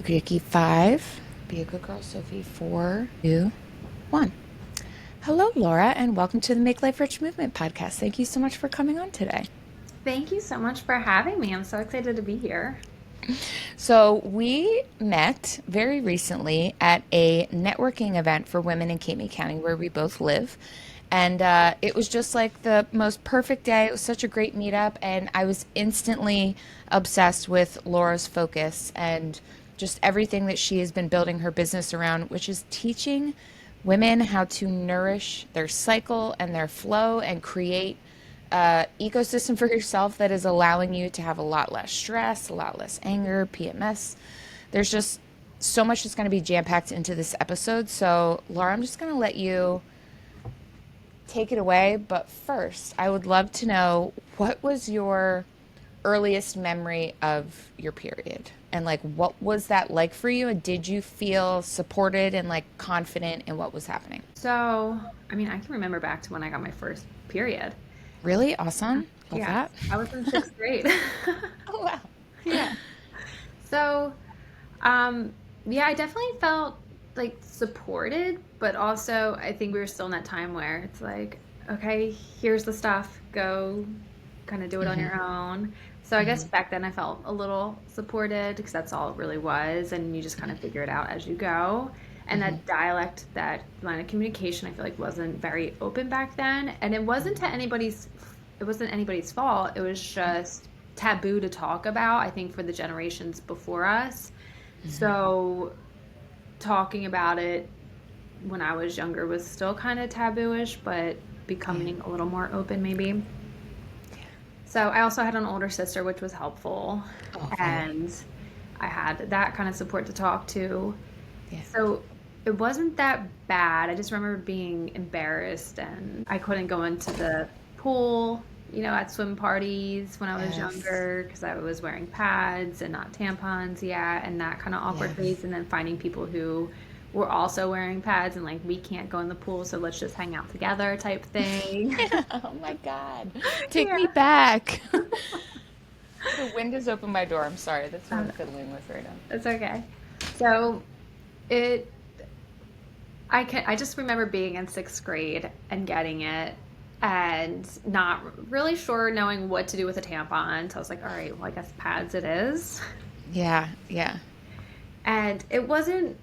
Okie dokie, 5. Be a good girl, Sophie. 4, 2, 1. Hello, Laura, and welcome to the Make Life Rich Movement podcast. Thank you so much for coming on today. Thank you so much for having me. I'm so excited to be here. So, we met very recently at a networking event for women in Cape May County, where we both live. And it was just like the most perfect day. It was such a great meetup. And I was instantly obsessed with Laura's focus and just everything that she has been building her business around, which is teaching women how to nourish their cycle and their flow and create ecosystem for yourself that is allowing you to have a lot less stress, a lot less anger, PMS. There's just so much that's going to be jam packed into this episode. So, Laura, I'm just going to let you take it away. But first, I would love to know, what was your earliest memory of your period? And like, what was that like for you? And did you feel supported and like confident in what was happening? I can remember back to when I got my first period. Really awesome. Love Yes, that. I was in sixth grade. Oh, wow. Yeah. So, um, yeah, I definitely felt like supported, but also I think we were still in that time where it's like, okay, here's the stuff, go kind of do it on Hmm. your own. So I guess Hmm. back then I felt a little supported because that's all it really was, and you just kind of figure it out as you go. And Hmm. that dialect, that line of communication, I feel like wasn't very open back then, and it wasn't anybody's fault. It was just taboo to talk about, I think, for the generations before us. Hmm. So talking about it when I was younger was still kind of tabooish, but Yeah. becoming a little more open maybe. So I also had an older sister, which was helpful, Oh, very. and I had that kind of support to talk to. Yeah. So it wasn't that bad. I just remember being embarrassed and I couldn't go into the pool, at swim parties when I was Yes. younger because I was wearing pads and not tampons yet, and that kind of awkward Yes. phase. And then finding people who were also wearing pads and like, we can't go in the pool, so let's just hang out together type thing. Yeah. Oh my God. Take me Yeah. back. The wind is open my door. I'm sorry. That's what I'm Um, fiddling with right now. it's okay. So it I just remember being in sixth grade and getting it and not really sure knowing what to do with a tampon. So I was like, all right, well, I guess pads it is. Yeah. Yeah. And it wasn't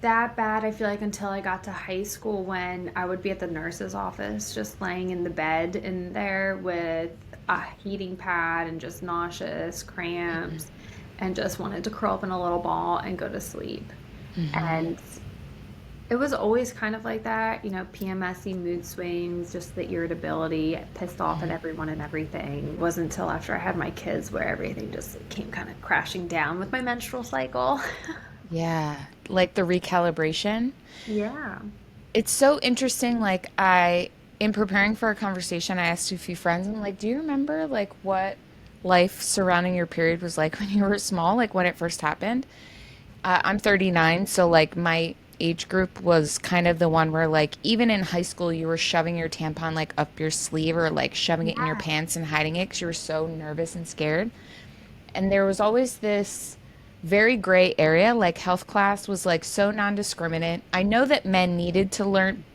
that bad, I feel like, until I got to high school when I would be at the nurse's office just laying in the bed in there with a heating pad and just nauseous Hmm. cramps and just wanted to curl up in a little ball and go to sleep. Hmm. And it was always kind of like that, PMSy mood swings, just the irritability, pissed off at Hmm. everyone and everything. It wasn't until after I had my kids where everything just came kind of crashing down with my menstrual cycle. Yeah. Like the recalibration. Yeah. It's so interesting. In preparing for our conversation, I asked a few friends, and like, do you remember like what life surrounding your period was like when you were small, like when it first happened? I'm 39, so like my age group was kind of the one where like even in high school you were shoving your tampon like up your sleeve or like shoving it in your Yeah. pants and hiding it because you were so nervous and scared. And there was always this very gray area. Like health class was like so non-discriminate. I know that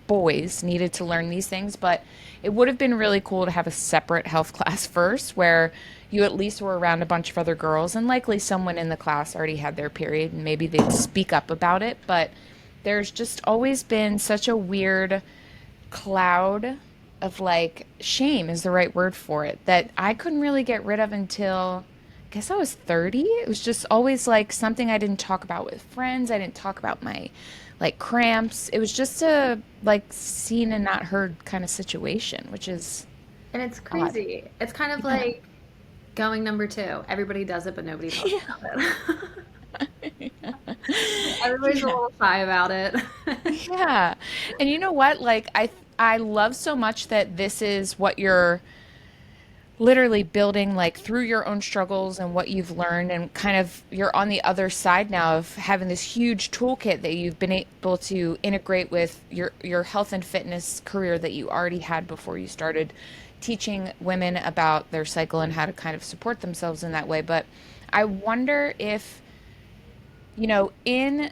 boys needed to learn these things, but it would have been really cool to have a separate health class first where you at least were around a bunch of other girls and likely someone in the class already had their period and maybe they'd speak up about it. But there's just always been such a weird cloud of like shame is the right word for it that I couldn't really get rid of until I guess I was 30. It was just always like something I didn't talk about with friends. I didn't talk about my like cramps. It was just a like seen and not heard kind of situation, which is And it's odd. crazy. It's kind of Yeah. like going number two. Everybody does it, but nobody talks about it. Everybody's a Yeah. little shy about it. Yeah. And you know what? I love so much that this is what you're literally building like through your own struggles and what you've learned and kind of you're on the other side now of having this huge toolkit that you've been able to integrate with your health and fitness career that you already had before you started teaching women about their cycle and how to kind of support themselves in that way. But I wonder if in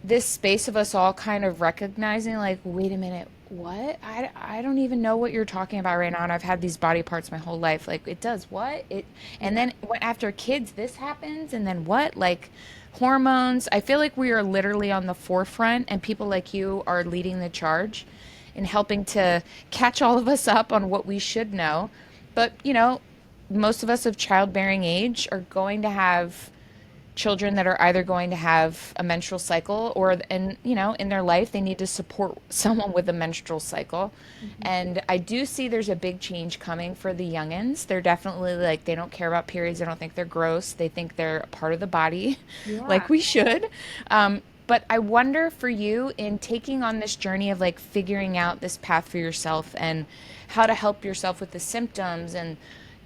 this space of us all kind of recognizing, like, wait a minute, what? I don't even know what you're talking about right now. And I've had these body parts my whole life. Like, it does what? And Yeah. then after kids, this happens. And then what? Like, hormones. I feel like we are literally on the forefront, and people like you are leading the charge in helping to catch all of us up on what we should know. But, most of us of childbearing age are going to have children that are either going to have a menstrual cycle, or in their life they need to support someone with a menstrual cycle. Mhm. And I do see there's a big change coming for the youngins. They're definitely like, they don't care about periods. They don't think they're gross. They think they're a part of the body Yeah. like we should. But I wonder for you, in taking on this journey of like figuring out this path for yourself and how to help yourself with the symptoms and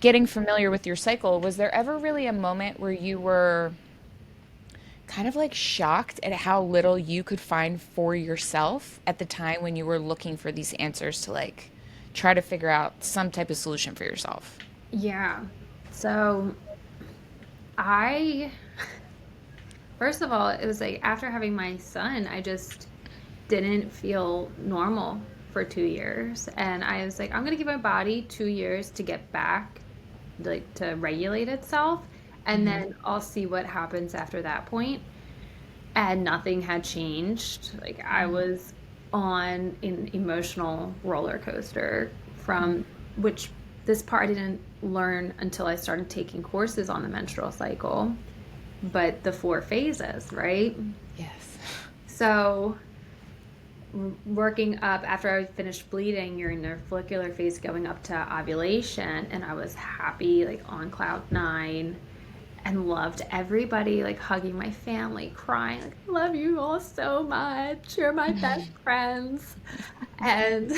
getting familiar with your cycle, was there ever really a moment where you were kind of like shocked at how little you could find for yourself at the time when you were looking for these answers to like try to figure out some type of solution for yourself? Yeah. So I, first of all, it was like after having my son, I just didn't feel normal for 2 years. And I was like, I'm going to give my body 2 years to get back, like to regulate itself. And Hmm. then I'll see what happens after that point. And nothing had changed. Like I was on an emotional roller coaster from which this part I didn't learn until I started taking courses on the menstrual cycle, but the four phases, right? Yes. So working up after I finished bleeding, you're in the follicular phase going up to ovulation, and I was happy, like on cloud nine, and loved everybody, like hugging my family, crying, like, I love you all so much. You're my best friends. And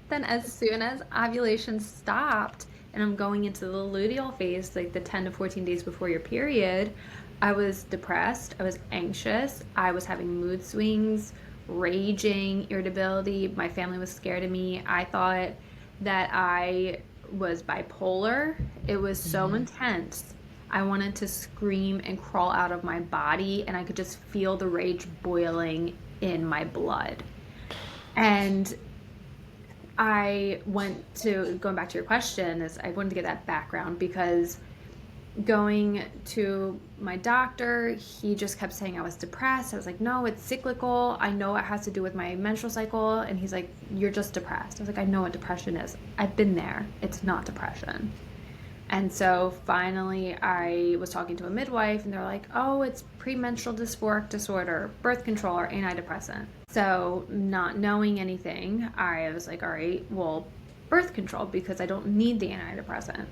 then as soon as ovulation stopped and I'm going into the luteal phase, like the 10 to 14 days before your period, I was depressed. I was anxious. I was having mood swings, raging, irritability. My family was scared of me. I thought that I was bipolar. It was so Hmm. intense. I wanted to scream and crawl out of my body, and I could just feel the rage boiling in my blood. And going back to your question, is I wanted to get that background because going to my doctor, he just kept saying I was depressed. I was like, no, it's cyclical. I know it has to do with my menstrual cycle. And he's like, you're just depressed. I was like, I know what depression is. I've been there. It's not depression. And so finally, I was talking to a midwife, and they're like, oh, it's premenstrual dysphoric disorder, birth control, or antidepressant. So, not knowing anything, I was like, all right, well, birth control, because I don't need the antidepressant.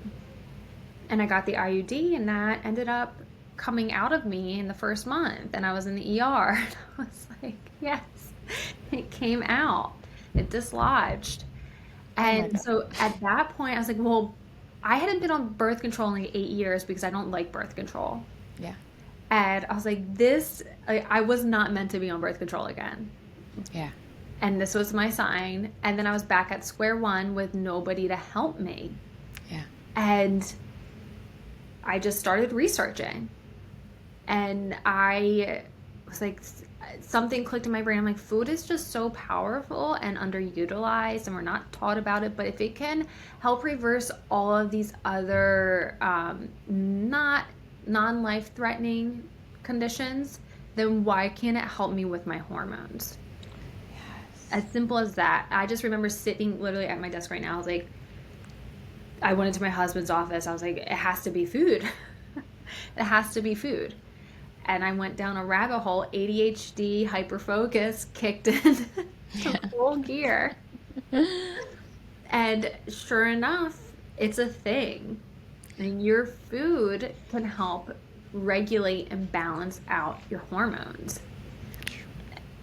And I got the IUD, and that ended up coming out of me in the first month. And I was in the ER. And I was like, yes, it came out, it dislodged. Oh my And God. so at that point, I was like, well, I hadn't been on birth control in like 8 years because I don't like birth control. Yeah. And I was like, I was not meant to be on birth control again. Yeah. And this was my sign. And then I was back at square one with nobody to help me. Yeah. And I just started researching. And I was like, something clicked in my brain. I'm like, food is just so powerful and underutilized, and we're not taught about it. But if it can help reverse all of these other not non life threatening conditions, then why can't it help me with my hormones? As simple as that. I just remember sitting literally at my desk right now. I was like, I went into my husband's office. I was like, it has to be food. It has to be food. And I went down a rabbit hole. ADHD, hyperfocus kicked in to full gear. And sure enough, it's a thing. And your food can help regulate and balance out your hormones.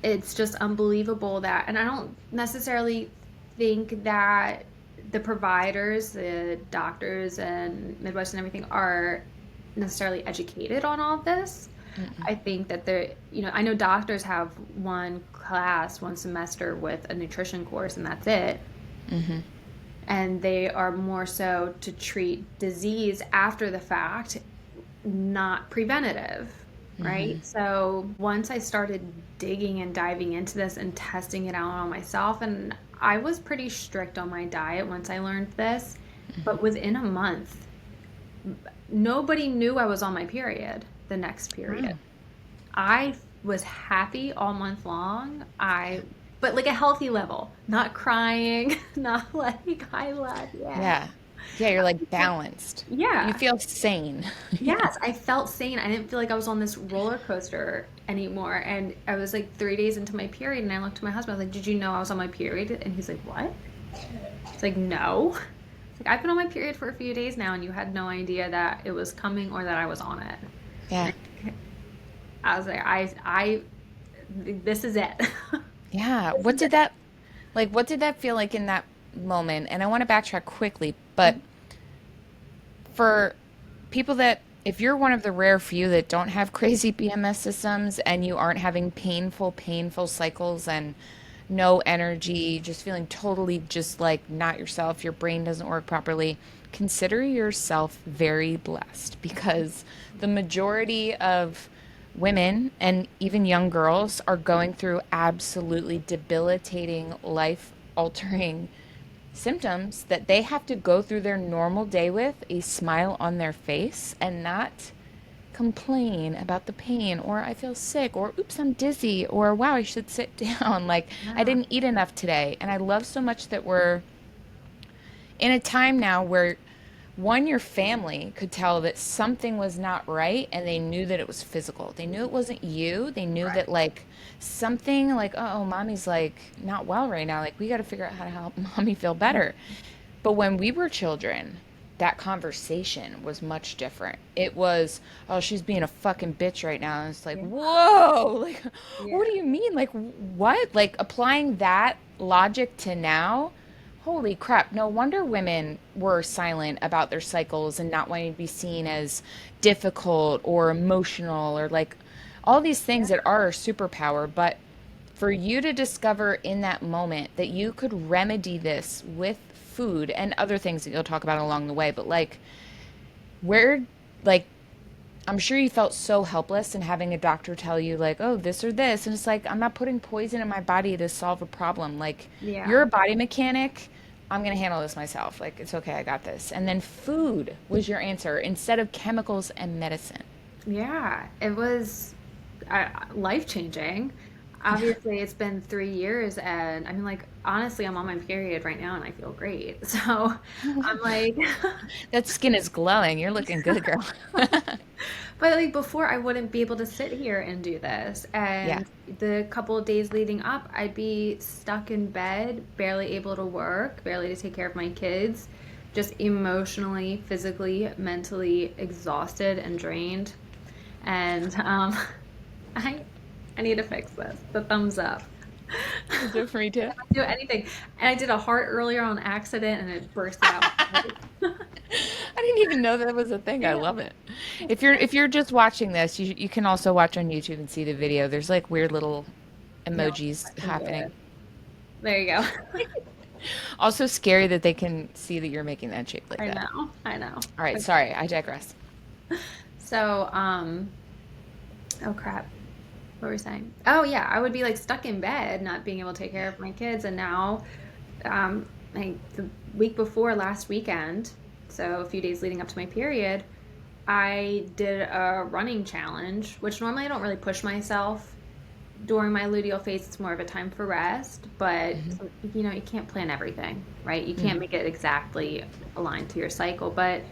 It's just unbelievable that, and I don't necessarily think that the providers, the doctors and midwives and everything are necessarily educated on all of this. Mm-mm. I think that I know doctors have one class, one semester with a nutrition course, and that's it. Mm-hmm. And they are more so to treat disease after the fact, not preventative. right? So once I started digging and diving into this and testing it out on myself, and I was pretty strict on my diet once I learned this, but within a month, nobody knew I was on my period the next period. Wow. I was happy all month long. But like a healthy level, not crying, not like I love, yeah. Yeah. Yeah, you're like balanced. You Yeah. feel sane. Yeah. Yes, I felt sane. I didn't feel like I was on this roller coaster anymore. And I was like 3 days into my period, and I looked at my husband. I was like, "Did you know I was on my period?" And he's like, "What?" It's like, "No." It's like, "I've been on my period for a few days now, and you had no idea that it was coming or that I was on it." Yeah. And I was like, this is it. Yeah. This is What did that feel like in that moment? And I want to backtrack quickly, but it. for people that, if you're one of the rare few that don't have crazy PMS systems and you aren't having painful cycles and no energy, just feeling totally just like not yourself, your brain doesn't work properly, consider yourself very blessed because the majority of women and even young girls are going through absolutely debilitating, life altering symptoms that they have to go through their normal day with a smile on their face and not complain about the pain or I feel sick or oops, I'm dizzy or wow, I should sit down. Like I Yeah. didn't eat enough today. And I love so much that we're in a time now where one, your family could tell that something was not right and they knew that it was physical. They knew it wasn't you. They knew that Right. like something like, oh, mommy's like not well right now. Like we got to figure out how to help mommy feel better. But when we were children, that conversation was much different. It was, oh, she's being a fucking bitch right now. And it's like, Yeah. whoa, like, what Yeah. do you mean? Like, what? Like, applying that logic to now, holy crap. No wonder women were silent about their cycles and not wanting to be seen as difficult or emotional or like all these things that are a superpower. But for you to discover in that moment that you could remedy this with food and other things that you'll talk about along the way, but like, where, like, I'm sure you felt so helpless and having a doctor tell you, like, oh, this or this. And it's like, I'm not putting poison in my body to solve a problem. Like, you're Yeah. a body mechanic. I'm going to handle this myself. Like, it's okay. I got this. And then food was your answer instead of chemicals and medicine. Yeah. It was life changing. Obviously, it's been 3 years, and I mean, like, honestly, I'm on my period right now, and I feel great. So I'm like, That skin is glowing. You're looking good, girl. but like before, I wouldn't be able to sit here and do this. Yeah. And the couple of days leading up, I'd be stuck in bed, barely able to work, barely to take care of my kids, just emotionally, physically, mentally exhausted and drained. And I I need to fix this. The thumbs up. You do it for me too. Do anything. And I did a heart earlier on accident and it bursted out. I didn't even know that was a thing. I Yeah. love it. If you're just watching this, you can also watch on YouTube and see the video. There's like weird little No, I emojis can do happening. it. There you go. Also scary that they can see that you're making that shape like I that. know. I know. All right, Okay. sorry, I digress. So, oh crap. What were we saying? Oh yeah, I would be like stuck in bed, not being able to take care of my kids, and now, like the week before last weekend, so a few days leading up to my period, I did a running challenge, which normally I don't really push myself during my luteal phase. It's more of a time for rest, but you can't plan everything, right? You can't make it exactly aligned to your cycle, but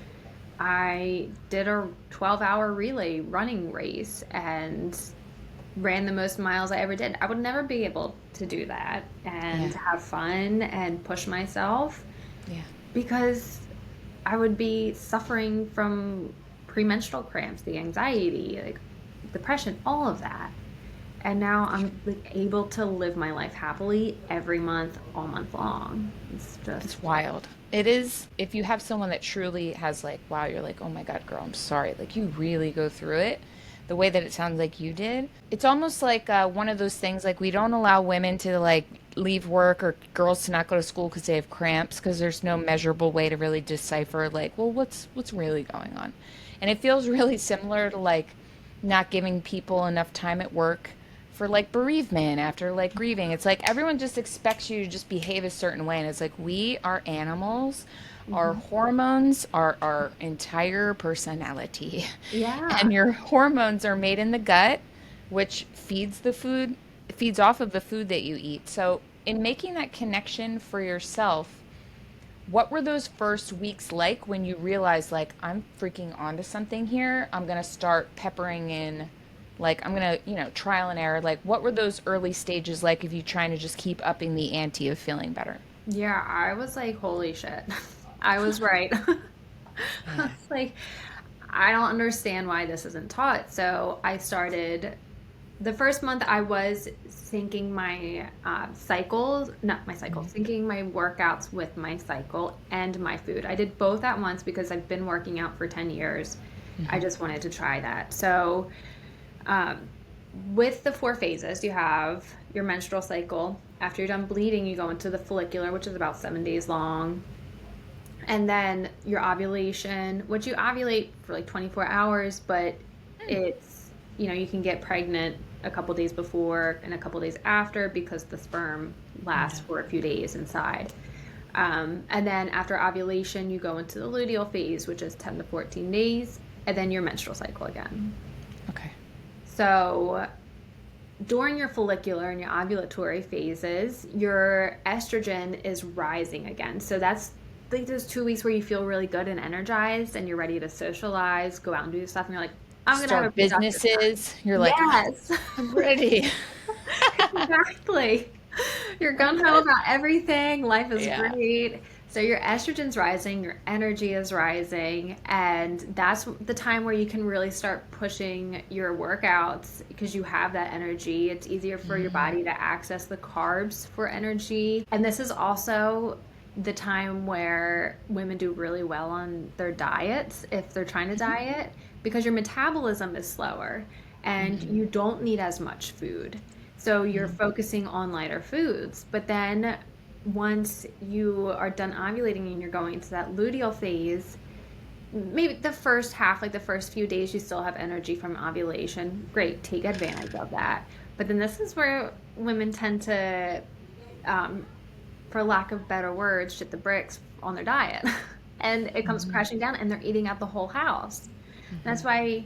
I did a 12-hour relay running race and ran the most miles I ever did. I would never be able to do that and Yeah, have fun and push myself yeah. because I would be suffering from premenstrual cramps, the anxiety, like depression, all of that. And now I'm like able to live my life happily every month, all month long. It's just It's wild. It is, if you have someone that truly has like, wow, you're like, oh my God, girl, I'm sorry. Like you really go through it the way that it sounds like you did. It's almost like one of those things like we don't allow women to like leave work or girls to not go to school because they have cramps because there's no measurable way to really decipher like, well, what's really going on. And it feels really similar to like not giving people enough time at work for like bereavement after like grieving. It's like everyone just expects you to just behave a certain way. And it's like we are animals. Our Mhm. hormones are our entire personality. Yeah. And your hormones are made in the gut, which feeds off of the food that you eat. So, in making that connection for yourself, what were those first weeks like when you realized, like, I'm freaking onto something here? I'm going to start peppering in, like, I'm going to, trial and error. Like, what were those early stages like if you trying to just keep upping the ante of feeling better? Yeah, I was like, holy shit. I was right. I Yeah. was like, I don't understand why this isn't taught. So I started the first month I was syncing my cycles, not my cycles, Mhm. syncing my workouts with my cycle and my food. I did both at once because I've been working out for 10 years. I Mhm. just wanted to try that. So, um, with the four phases, you have your menstrual cycle. After you're done bleeding, you go into the follicular, which is about 7 days long. And then your ovulation, which you ovulate for like 24 hours, but it's, you can get pregnant a couple days before and a couple days after because the sperm lasts Yeah. for a few days inside. And then after ovulation, you go into the luteal phase, which is 10 to 14 days, and then your menstrual cycle again. Okay. So during your follicular and your ovulatory phases, your estrogen is rising again. So that's like those 2 weeks where you feel really good and energized and you're ready to socialize, go out and do stuff, and you're like, I'm gonna have a Start productive time. businesses. You're like, "Ah, Yes, I'm ready." exactly. You're gung ho about everything. Life is Yeah. great. So your estrogen's rising, your energy is rising, and that's the time where you can really start pushing your workouts because you have that energy. It's easier for your Mm. body to access the carbs for energy. And this is also the time where women do really well on their diets if they're trying to diet because your metabolism is slower and Mhm. you don't need as much food. So you're Mhm. focusing on lighter foods. But then once you are done ovulating and you're going into that luteal phase, maybe the first half, like the first few days, you still have energy from ovulation. Great, take advantage of that. But then this is where women tend to, um, for lack of better words, shit the bricks on their diet. And it comes Mhm. crashing down and they're eating out the whole house. That's Mhm. why,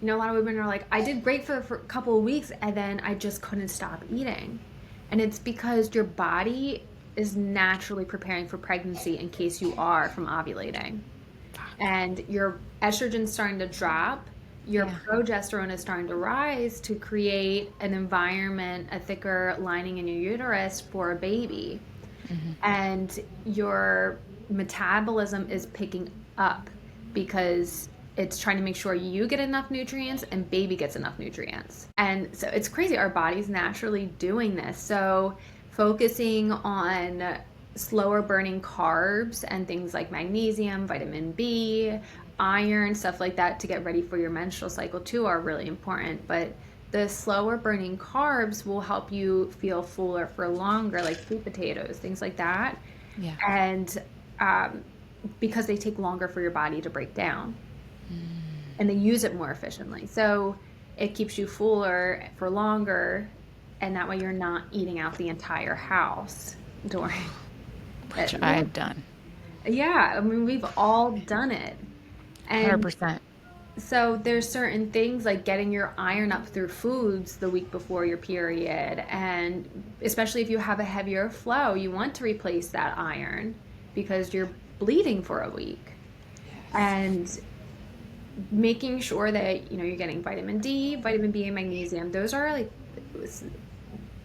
a lot of women are like, I did great for a couple of weeks and then I just couldn't stop eating. And it's because your body is naturally preparing for pregnancy in case you are from ovulating. Fuck. And your estrogen's starting to drop, your Yeah. progesterone is starting to rise to create an environment, a thicker lining in your uterus for a baby. Mhm. And your metabolism is picking up because it's trying to make sure you get enough nutrients and baby gets enough nutrients. And so it's crazy. Our body's naturally doing this. So focusing on slower burning carbs and things like magnesium, vitamin B, iron, stuff like that to get ready for your menstrual cycle too are really important. But the slower burning carbs will help you feel fuller for longer, like sweet potatoes, things like that. Yeah. And um, because they take longer for your body to break down and they use it more efficiently. So it keeps you fuller for longer. And that way you're not eating out the entire house during Which it. I've done. Yeah, I mean, we've all done it. And 100%. so there's certain things like getting your iron up through foods the week before your period, and especially if you have a heavier flow, you want to replace that iron because you're bleeding for a week. Yes. And making sure that you're getting vitamin D, vitamin B, and magnesium. Those are like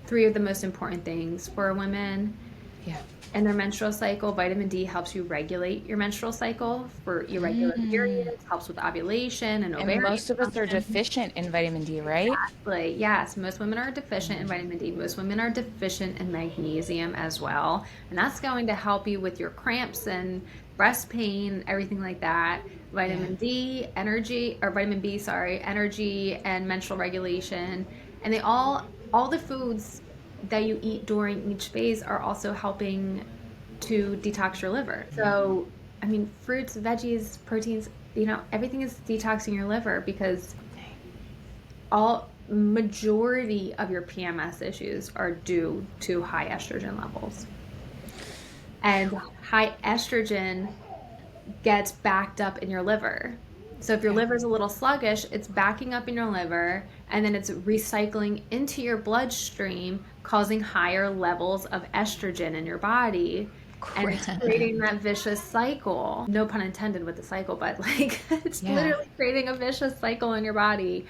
three of the most important things for women Yeah. and their menstrual cycle. Vitamin D helps you regulate your menstrual cycle for irregular Mm. periods, helps with ovulation and And ovarian most of us are function. deficient in vitamin D, right? Exactly. Yes, most women are deficient in vitamin D. Most women are deficient in magnesium as well. And that's going to help you with your cramps and breast pain, everything like that. Yeah. Vitamin D, energy, or vitamin B, sorry, energy and menstrual regulation. And all the foods that you eat during each phase are also helping to detox your liver. So, I mean, fruits, veggies, proteins, everything is detoxing your liver because all majority of your PMS issues are due to high estrogen levels. And high estrogen gets backed up in your liver. So if your Yeah. liver's a little sluggish, it's backing up in your liver and then it's recycling into your bloodstream, causing higher levels of estrogen in your body. And it's creating that vicious cycle. No pun intended with the cycle, but like it's Yeah. literally creating a vicious cycle in your body.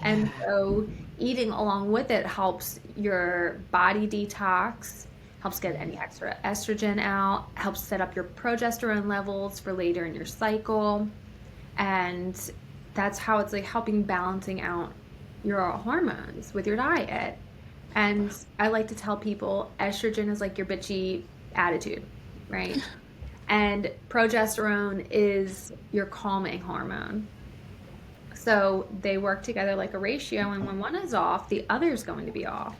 And Yeah. so eating along with it helps your body detox, helps get any extra estrogen out, helps set up your progesterone levels for later in your cycle. And that's how it's like helping balancing out your hormones with your diet. And I like to tell people estrogen is like your bitchy attitude, right? And progesterone is your calming hormone. So they work together like a ratio, and when one is off, the other is going to be off.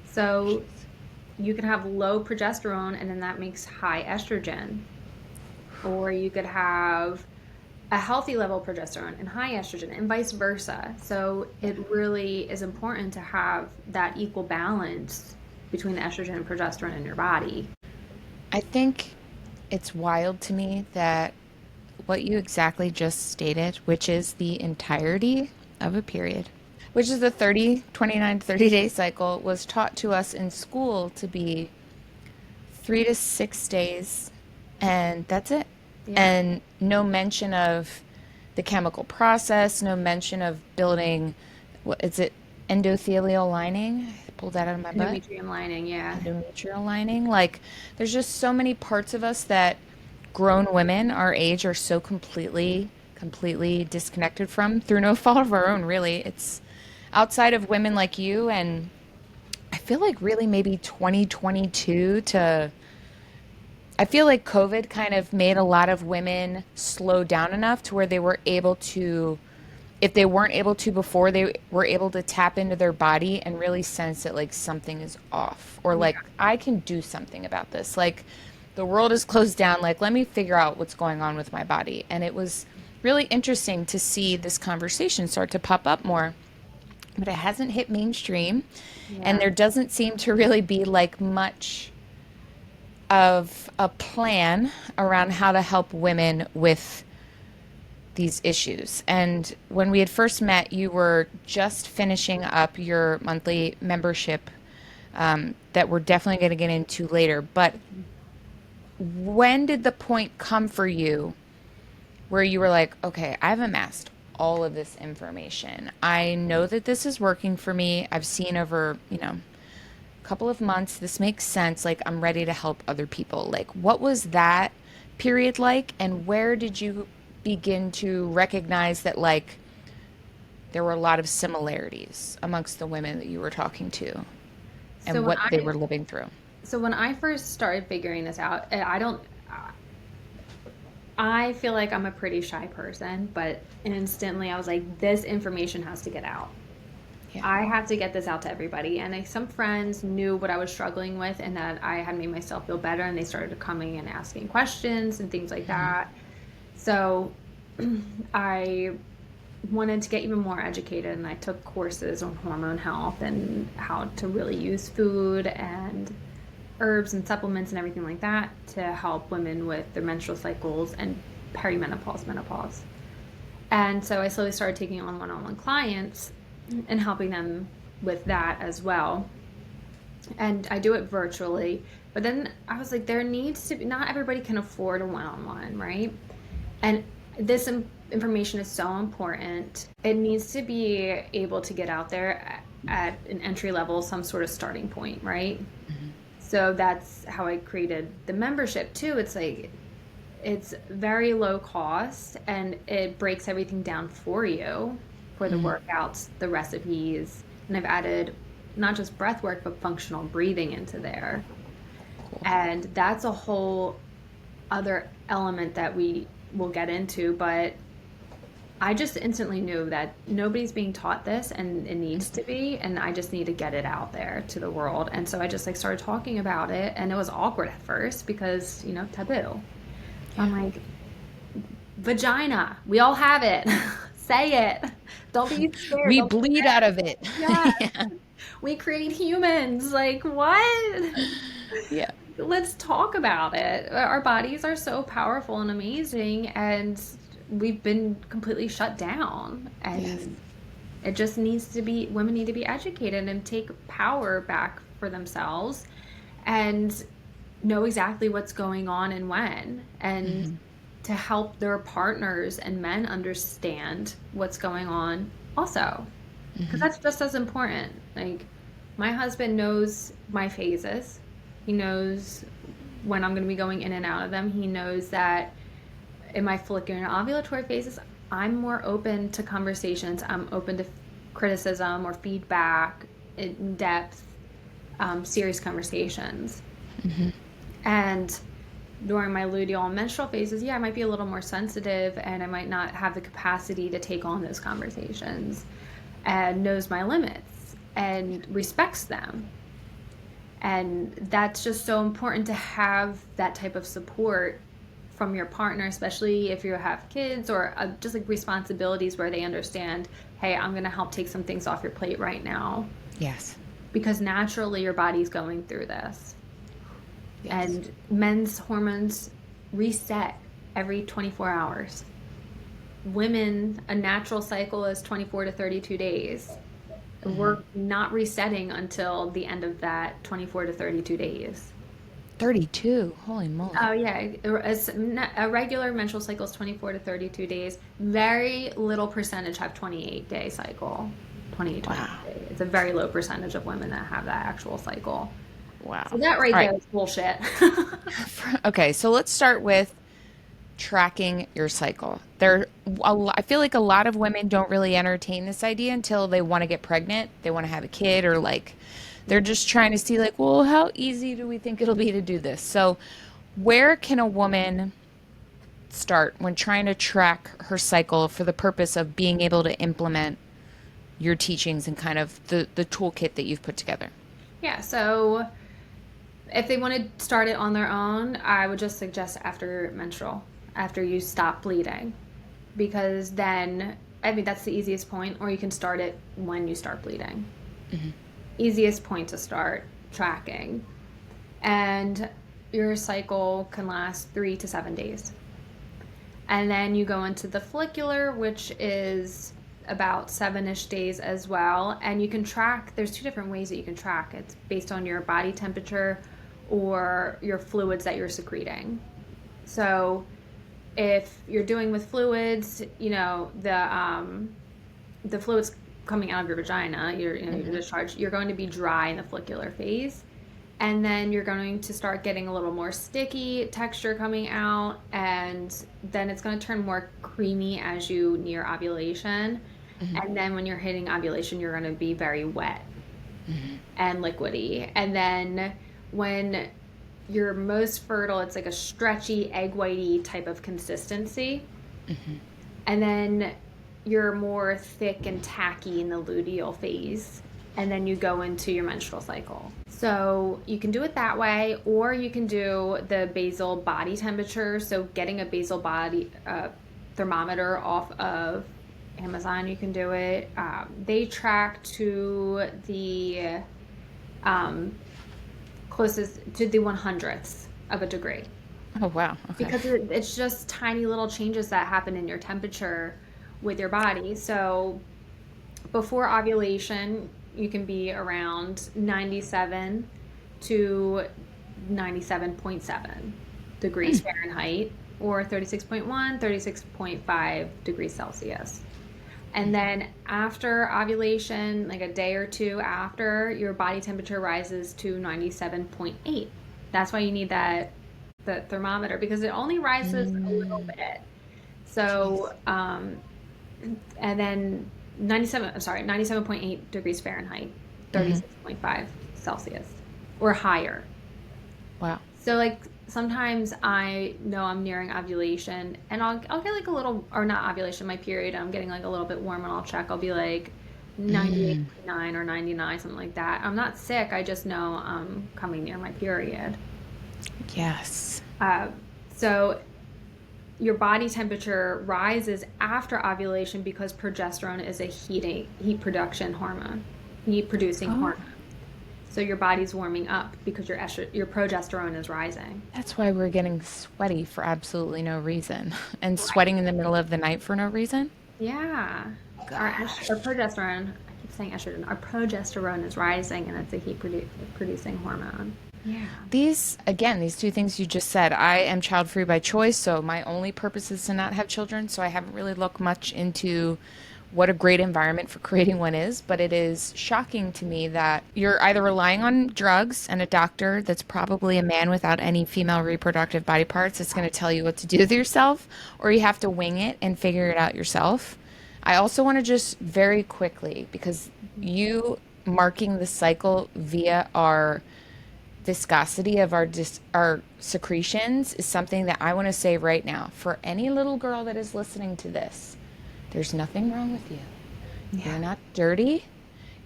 So you can have low progesterone, and then that makes high estrogen. Or you could have a healthy level of progesterone and high estrogen, and vice versa. So it really is important to have that equal balance between the estrogen and progesterone in your body. I think it's wild to me that what you exactly just stated, which is the entirety of a period, which is the 30, 29 to 30-day cycle, was taught to us in school to be 3 to 6 days, and that's it. Yeah. And no mention of the chemical process, no mention of building, what is it, endothelial lining? I pulled that out of my butt. Endometrium lining, yeah. Endometrial lining. Like, there's just so many parts of us that grown women our age are so completely disconnected from through no fault of our own, really. It's outside of women like you, and I feel like really maybe 2022 to I feel like COVID kind of made a lot of women slow down enough to where they were able to, if they weren't able to before, they were able to tap into their body and really sense that like something is off or like Yeah. I can do something about this. Like the world is closed down. Like let me figure out what's going on with my body. And it was really interesting to see this conversation start to pop up more, but it hasn't hit mainstream. And Yeah. there doesn't seem to really be like much of a plan around how to help women with these issues. And when we had first met, you were just finishing up your monthly membership that we're definitely going to get into later. But when did the point come for you where you were like, okay, I've amassed all of this information. I know that this is working for me. I've seen over, couple of months, this makes sense. Like, I'm ready to help other people. Like, what was that period like? And where did you begin to recognize that, like, there were a lot of similarities amongst the women that you were talking to So and when what they I were living through? so when I first started figuring this out, I feel like I'm a pretty shy person, but instantly I was like, this information has to get out. Yeah. I have to get this out to everybody. And some friends knew what I was struggling with and that I had made myself feel better, and they started coming and asking questions and things like that. So I wanted to get even more educated, and I took courses on hormone health and how to really use food and herbs and supplements and everything like that to help women with their menstrual cycles and perimenopause, menopause. And so I slowly started taking on one-on-one clients and helping them with that as well. And I do it virtually. But then I was like, there needs to be, not everybody can afford a one-on-one, right? And this information is so important. It needs to be able to get out there at an entry level, some sort of starting point, right? So that's how I created the membership too. It's like, it's very low cost and it breaks everything down for you for the workouts, the recipes. And I've added not just breath work, but functional breathing into there. Cool. And that's a whole other element that we will get into. But I just instantly knew that nobody's being taught this and it needs to be, and I just need to get it out there to the world. And so I just like started talking about it, and it was awkward at first because, taboo. I'm like, vagina, we all have it. Say it. Don't be scared. We Don't be bleed out of it. Yeah, Yeah. we create humans. Like, what? Yeah. Let's talk about it. Our bodies are so powerful and amazing, and we've been completely shut down. Yes. And it just needs to be, women need to be educated and take power back for themselves and know exactly what's going on and when, and Hmm. to help their partners and men understand what's going on also, because Hmm. that's just as important. Like, my husband knows my phases. He knows when I'm going to be going in and out of them. He knows that in my follicular and ovulatory phases, I'm more open to conversations. I'm open to criticism or feedback, in depth, serious conversations. Hmm. And during my luteal and menstrual phases, yeah, I might be a little more sensitive and I might not have the capacity to take on those conversations, and knows my limits and respects them. And that's just so important to have that type of support from your partner, especially if you have kids or just like responsibilities where they understand, hey, I'm going to help take some things off your plate right now Yes. because naturally your body's going through this. Yes. And men's hormones reset every 24 hours. Women, a natural cycle is 24 to 32 days. Hmm. We're not resetting until the end of that 24 to 32 days. 32. Holy moly. Oh yeah, a regular menstrual cycle is 24 to 32 days. Very little percentage have 28-day cycle. 28, Wow. 28 days. It's a very low percentage of women that have that actual cycle. Wow. So that All right right. there is bullshit. Okay, so let's start with tracking your cycle. I feel like a lot of women don't really entertain this idea until they want to get pregnant, they want to have a kid, or like they're just trying to see like, well, how easy do we think it'll be to do this? So, where can a woman start when trying to track her cycle for the purpose of being able to implement your teachings and kind of the toolkit that you've put together? Yeah, so if they want to start it on their own, I would just suggest after menstrual, after you stop bleeding, because then, I mean, that's the easiest point, or you can start it when you start bleeding. Hmm. Easiest point to start tracking. And your cycle can last 3 to 7 days. And then you go into the follicular, which is about 7-ish days as well. And you can track, there's two different ways that you can track. It's based on your body temperature or your fluids that you're secreting. So if you're doing with fluids, the fluids coming out of your vagina, your Hmm. discharge, you're going to be dry in the follicular phase. And then you're going to start getting a little more sticky texture coming out, and then it's going to turn more creamy as you near ovulation. Hmm. And then when you're hitting ovulation, you're going to be very wet Hmm. and liquidy. And then when you're most fertile, it's like a stretchy, egg whitey type of consistency. Hmm. And then you're more thick and tacky in the luteal phase. And then you go into your menstrual cycle. So you can do it that way, or you can do the basal body temperature. So getting a basal body thermometer off of Amazon, you can do it. They track to the um, closest to the 100ths of a degree, Oh, wow. Okay. because it's just tiny little changes that happen in your temperature with your body. So before ovulation, you can be around 97 to 97.7 degrees Fahrenheit, or 36.1, 36.5 degrees Celsius. And then after ovulation, like a day or two after, your body temperature rises to 97.8. That's why you need the thermometer, because it only rises a little Mm. bit. Jeez. So, and then 97.8 degrees Fahrenheit, Hmm. 36.5 Celsius, or higher. Wow. So like sometimes I know I'm nearing ovulation and I'll get like a little, or not ovulation, my period, I'm getting like a little bit warm, and I'll check. I'll be like Mm. 98.9 or 99, something like that. I'm not sick. I just know I'm coming near my period. Yes. Uh, so your body temperature rises after ovulation because progesterone is a heat production hormone, heat producing Oh, hormone. So your body's warming up because your progesterone is rising. that's why we're getting sweaty for absolutely no reason and Right. sweating in the middle of the night for no reason. Yeah. Our Gosh. progesterone, I keep saying estrogen, our progesterone is rising and it's a producing hormone. Yeah. These, again, these two things you just said, I am child free by choice, so my only purpose is to not have children. So I haven't really looked much into what a great environment for creating one is, but it is shocking to me that you're either relying on drugs and a doctor that's probably a man without any female reproductive body parts that's going to tell you what to do with yourself, or you have to wing it and figure it out yourself. I also want to just very quickly, because you marking the cycle via our viscosity of our secretions is something that I want to say right now for any little girl that is listening to this. There's nothing wrong with you. Yeah. You're not dirty.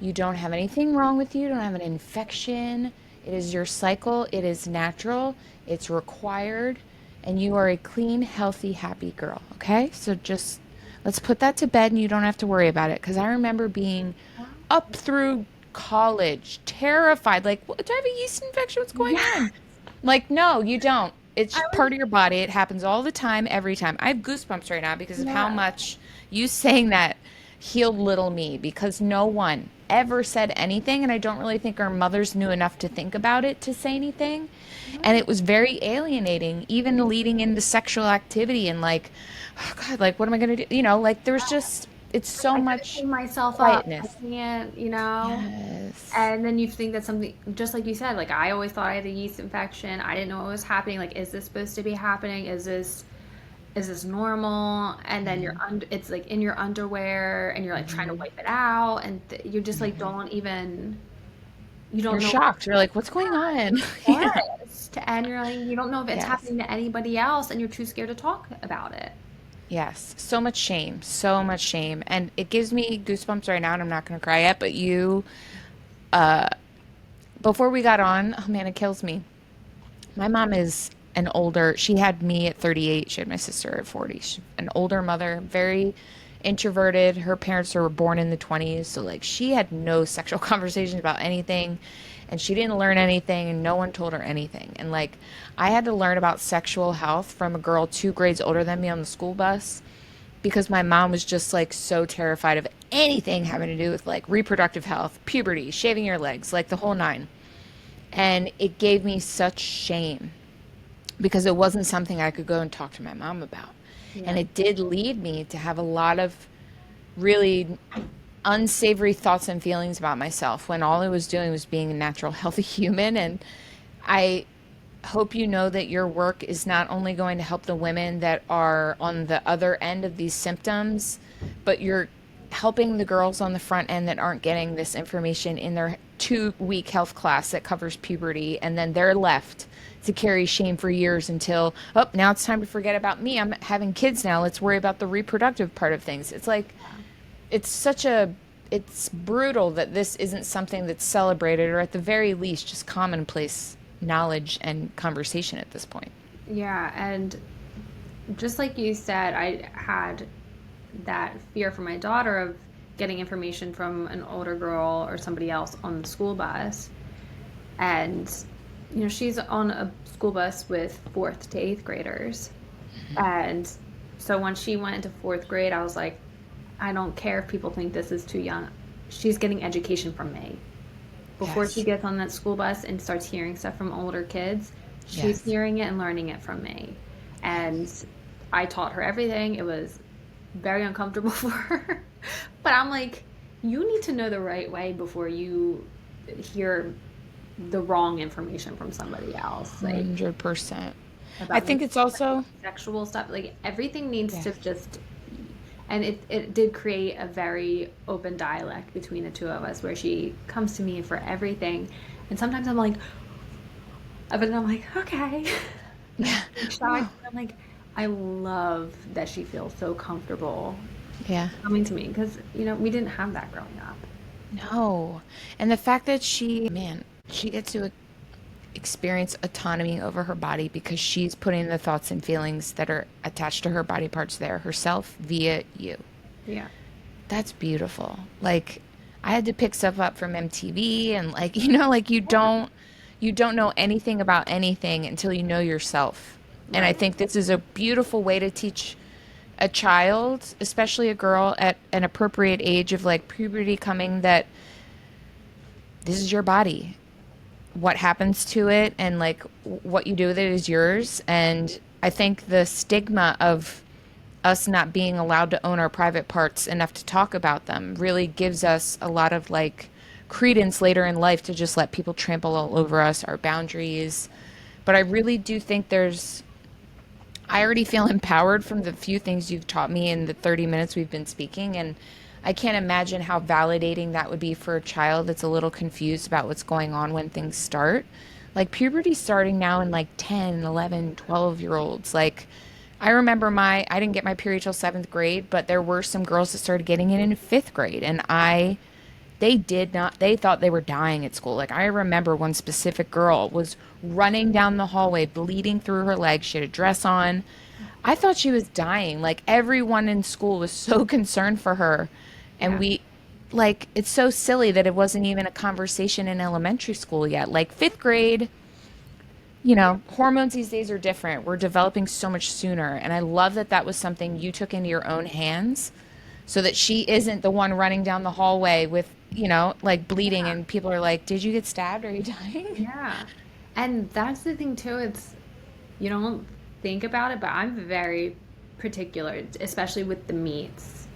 You don't have anything wrong with you. You don't have an infection. It is your cycle. It is natural. It's required. And you are a clean, healthy, happy girl. Okay? So just let's put that to bed and you don't have to worry about it. Because I remember being up through college, terrified. Like, what, do I have a yeast infection? What's going Yeah. on? Like, no, you don't. It's I just was, part of your body. It happens all the time, every time. I have goosebumps right now because of how yeah. much you saying that healed little me because no one ever said anything. And I don't really think our mothers knew enough to think about it to say anything. And it was very alienating, even leading into sexual activity and like, oh God, like, what am I going to do? You know, like, there's just, it's so I couldn't much clean myself up. I quietness. can't. Yes. And then you think that something, just like you said, like I always thought I had a yeast infection. I didn't know what was happening. Like, is this supposed to be happening? Is this normal? And then it's like in your underwear and you're like trying to wipe it out and you just like you You're don't know what's shocked. You're like, what's going on? Yeah. embarrassed. And you're like, you don't know if it's Yes. happening to anybody else and you're too scared to talk about it. Yes. So much shame. So much shame. And it gives me goosebumps right now, and I'm not going to cry yet, but before we got on, oh man, it kills me. My mom is an older, she had me at 38. She had my sister at 40. She's an older mother, very introverted. Her parents were born in the 20s. So, like, she had no sexual conversations about anything. And she didn't learn anything, and no one told her anything. And, like, I had to learn about sexual health from a girl 2 grades older than me on the school bus because my mom was just, like, so terrified of anything having to do with, like, reproductive health, puberty, shaving your legs, like, the whole nine. And it gave me such shame because it wasn't something I could go and talk to my mom about. And Yeah. it did lead me to have a lot of really unsavory thoughts and feelings about myself when all I was doing was being a natural, healthy human. And I hope you know that your work is not only going to help the women that are on the other end of these symptoms, but you're helping the girls on the front end that aren't getting this information in their 2 week health class that covers puberty, and then they're left to carry shame for years until, oh, now it's time to forget about me. I'm having kids now. Let's worry about the reproductive part of things. It's like, it's such a, it's brutal that this isn't something that's celebrated or at the very least just commonplace knowledge and conversation at this point. Yeah, and just like you said, I had that fear for my daughter of getting information from an older girl or somebody else on the school bus. And, she's on a school bus with fourth to eighth graders. And so when she went into fourth grade, I was like, I don't care if people think this is too young. She's getting education from me. Before she Yes. gets on that school bus and starts hearing stuff from older kids, she's Yes. hearing it and learning it from me. And I taught her everything. It was very uncomfortable for her. But I'm like, you need to know the right way before you hear the wrong information from somebody else. Like 100%. I about think it's also, sexual stuff. Like everything needs to yes. just and it did create a very open dialect between the two of us where she comes to me for everything. And sometimes I'm like, but then I'm like, okay. Yeah. So I'm like, I love that she feels so comfortable Yeah. coming to me because, we didn't have that growing up. No. And the fact that she, man, she gets to experience autonomy over her body because she's putting the thoughts and feelings that are attached to her body parts there herself via you. Yeah. That's beautiful. Like I had to pick stuff up from MTV and like like you don't know anything about anything until you know yourself. And I Right. think this is a beautiful way to teach a child, especially a girl at an appropriate age of like puberty coming, that this is your body. What happens to it and like what you do with it is yours. And I think the stigma of us not being allowed to own our private parts enough to talk about them really gives us a lot of like credence later in life to just let people trample all over us, our boundaries. But I really do think I already feel empowered from the few things you've taught me in the 30 minutes we've been speaking. And I can't imagine how validating that would be for a child that's a little confused about what's going on when things start. Like puberty's starting now in like 10, 11, 12 year olds. Like I remember I didn't get my period till seventh grade, but there were some girls that started getting it in fifth grade. And they did not, they thought they were dying at school. Like I remember one specific girl was running down the hallway, bleeding through her legs. She had a dress on. I thought she was dying. Like everyone in school was so concerned for her. And Yeah. like, it's so silly that it wasn't even a conversation in elementary school yet. Like fifth grade, hormones these days are different. We're developing so much sooner. And I love that that was something you took into your own hands so that she isn't the one running down the hallway with, like bleeding and people are like, "Did you get stabbed? Are you dying?" Yeah. And that's the thing too. It's you don't think about it, but I'm very particular, especially with the meats,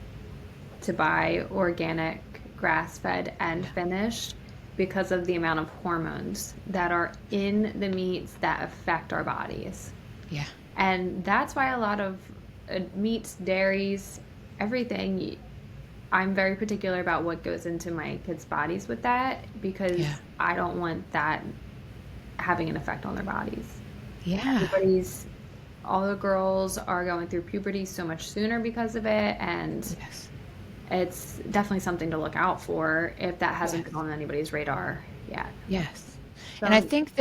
to buy organic, grass-fed and finished because of the amount of hormones that are in the meats that affect our bodies. Yeah. And that's why a lot of meats, dairies, everything, I'm very particular about what goes into my kids' bodies with that because Yeah. I don't want that having an effect on their bodies. Yeah. Everybody's, all the girls are going through puberty so much sooner because of it, and Yes. it's definitely something to look out for if that hasn't Yes. been on anybody's radar yet. Yes. And I So, think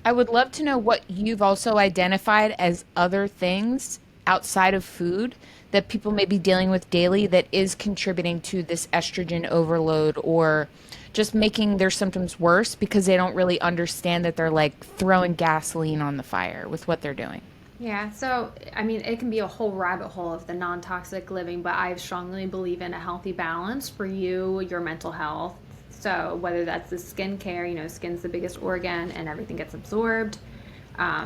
I would love to know what you've also identified as other things outside of food that people may be dealing with daily that is contributing to this estrogen overload or just making their symptoms worse because they don't really understand that they're like throwing gasoline on the fire with what they're doing. yeah, so I mean, it can be a whole rabbit hole of the non toxic living, but I strongly believe in a healthy balance for you, your mental health. So, whether that's the skincare, skin's the biggest organ and everything gets absorbed. I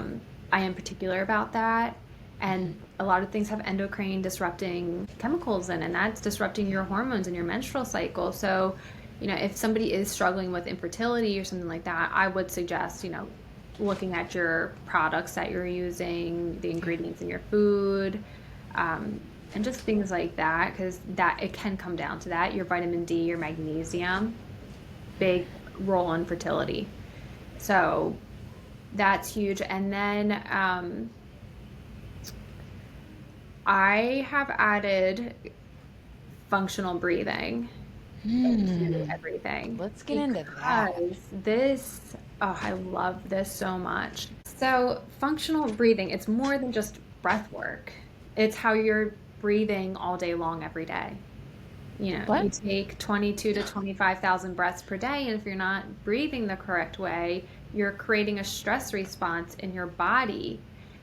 am particular about that. And a lot of things have endocrine disrupting chemicals in, and that's disrupting your hormones and your menstrual cycle. So, if somebody is struggling with infertility or something like that, I would suggest, looking at your products that you're using, the ingredients in your food, and just things like that, because that it can come down to that. Your vitamin D, your magnesium, big role in fertility. So that's huge. And then I have added functional breathing into everything Let's get into that. because this, oh, I love this so much. So, functional breathing, it's more than just breath work. It's how you're breathing all day long every day. What? You take 22 to 25,000 breaths per day, and if you're not breathing the correct way, you're creating a stress response in your body.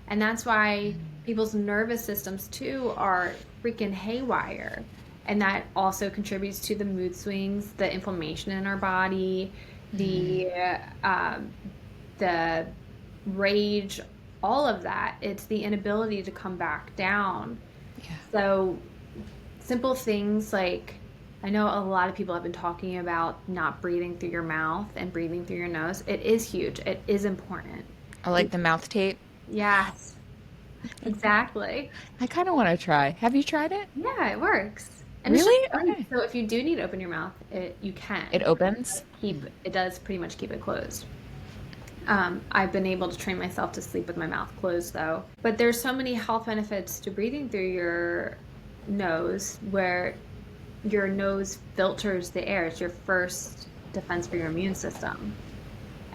And that's why people's nervous systems too are freaking haywire. And that also contributes to the mood swings, the inflammation in our body, the the rage, all of that. It's the inability to come back down. Yeah. So simple things like I know a lot of people have been talking about not breathing through your mouth and breathing through your nose. It is huge. It is important. I like the mouth tape. Yes, exactly. I kind of want to try. Have you tried it? Yeah, it works. And it's just Really? fun. Okay. So if you do need to open your mouth, you It can. opens. It does pretty much keep it closed. I've been able to train myself to sleep with my mouth closed though. But there's so many health benefits to breathing through your nose where your nose filters the air. It's your first defense for your immune system.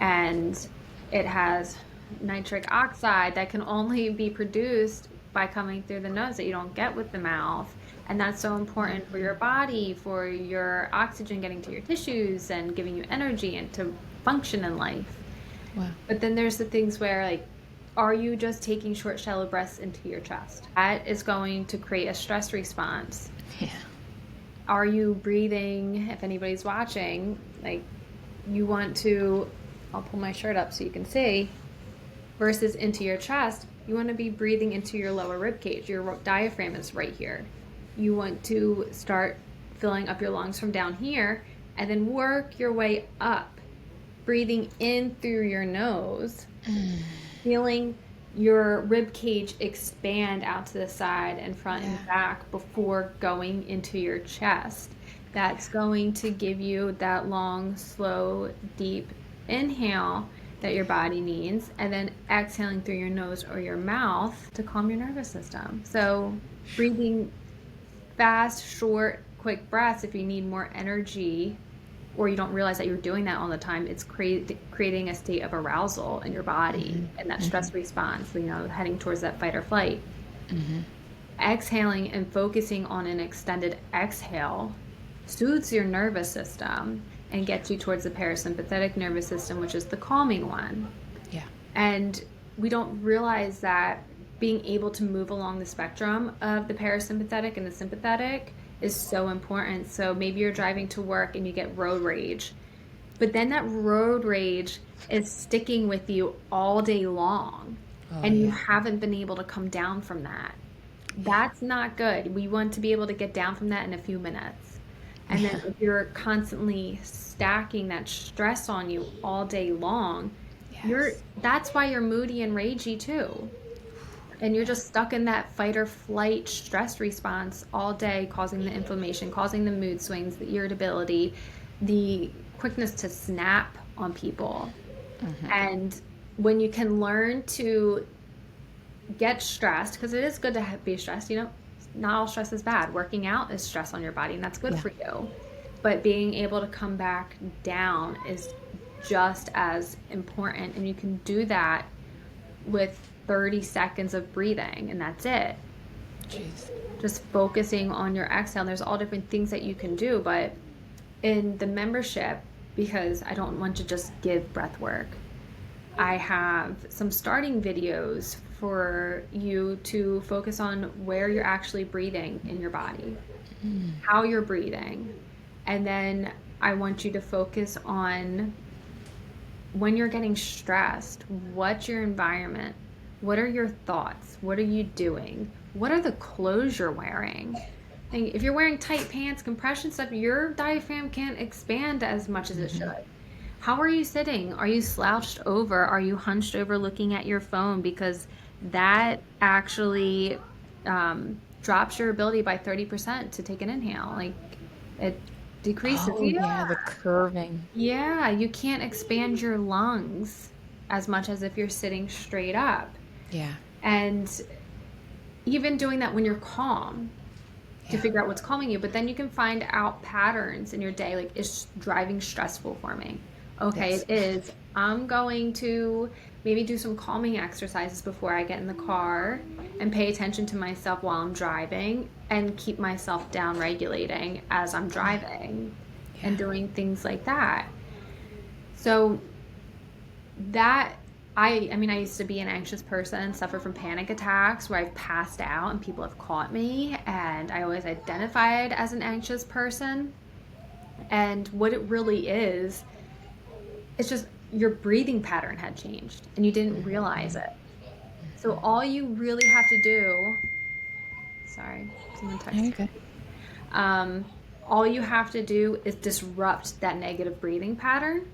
And It has nitric oxide that can only be produced by coming through the nose that you don't get with the mouth. And that's so important for your body, for your oxygen getting to your tissues and giving you energy and to function in life. Wow. But then there's the things where, like, are you just taking short, shallow breaths into your chest? That is going to create a stress response. Yeah. Are you breathing, if anybody's watching, like, you want to, I'll pull my shirt up so you can see, versus into your chest, you want to be breathing into your lower rib cage. Your diaphragm is right here. You want to start filling up your lungs from down here and then work your way up, breathing in through your nose, feeling your rib cage expand out to the side and front and back before going into your chest. That's going to give you that long, slow, deep inhale that your body needs, and then exhaling through your nose or your mouth to calm your nervous system. So breathing fast, short, quick breaths, if you need more energy or you don't realize that you're doing that all the time, it's creating a state of arousal in your body and that stress response, heading towards that fight or flight. Exhaling and focusing on an extended exhale soothes your nervous system and gets you towards the parasympathetic nervous system, which is the calming one. Yeah. And we don't realize that being able to move along the spectrum of the parasympathetic and the sympathetic is so important. So maybe you're driving to work and you get road rage, but then that road rage is sticking with you all day long, and you haven't been able to come down from that. That's not good. We want to be able to get down from that in a few minutes. And then if you're constantly stacking that stress on you all day long, that's why you're moody and ragey too. And you're just stuck in that fight or flight stress response all day, causing the inflammation, causing the mood swings, the irritability, the quickness to snap on people. And when you can learn to get stressed, because it is good to be stressed, not all stress is bad. Working out is stress on your body, and that's good for you. But being able to come back down is just as important. And you can do that with 30 seconds of breathing, and that's it. Jeez. Just focusing on your exhale. There's all different things that you can do, but in the membership, because I don't want to just give breath work, I have some starting videos for you to focus on where you're actually breathing in your body, how you're breathing. And then I want you to focus on when you're getting stressed, what's your environment? What are your thoughts? What are you doing? What are the clothes you're wearing? And if you're wearing tight pants, compression stuff, your diaphragm can't expand as much as it should. How are you sitting? Are you slouched over? Are you hunched over looking at your phone? Because that actually drops your ability by 30% to take an inhale. Like, it decreases. Oh, yeah, the curving. Yeah, you can't expand your lungs as much as if you're sitting straight up. Yeah. And even doing that when you're calm to figure out what's calming you, but then you can find out patterns in your day. Like, is driving stressful for me? Okay, it is. I'm going to maybe do some calming exercises before I get in the car and pay attention to myself while I'm driving and keep myself down regulating as I'm driving and doing things like that. So that I used to be an anxious person and suffer from panic attacks where I've passed out and people have caught me, and I always identified as an anxious person. And what it really is, it's just your breathing pattern had changed and you didn't realize it. So all you really have to do, sorry, someone texted me. All you have to do is disrupt that negative breathing pattern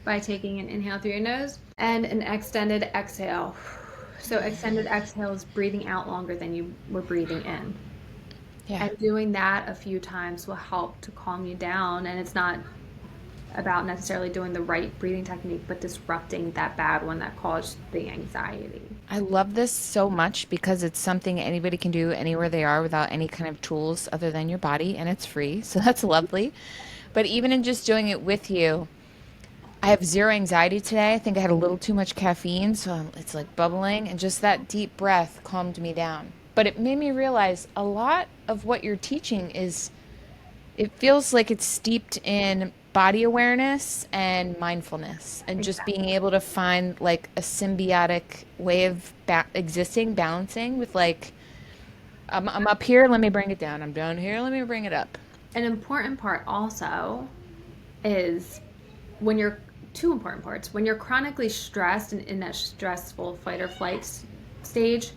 by taking an inhale through your nose and an extended exhale. So extended exhale is breathing out longer than you were breathing in. Yeah. And doing that a few times will help to calm you down. And it's not about necessarily doing the right breathing technique, but disrupting that bad one that caused the anxiety. I love this so much because it's something anybody can do anywhere they are without any kind of tools other than your body, and it's free. So that's lovely. But even in just doing it with you, I have zero anxiety today. I think I had a little too much caffeine, so it's like bubbling, and just that deep breath calmed me down. But it made me realize a lot of what you're teaching is, it feels like it's steeped in body awareness and mindfulness and just being Exactly. able to find like a symbiotic way of existing, balancing with like, I'm up here, let me bring it down. I'm down here, let me bring it up. An important part also is when you're two important parts. When you're chronically stressed and in that stressful fight or flight stage,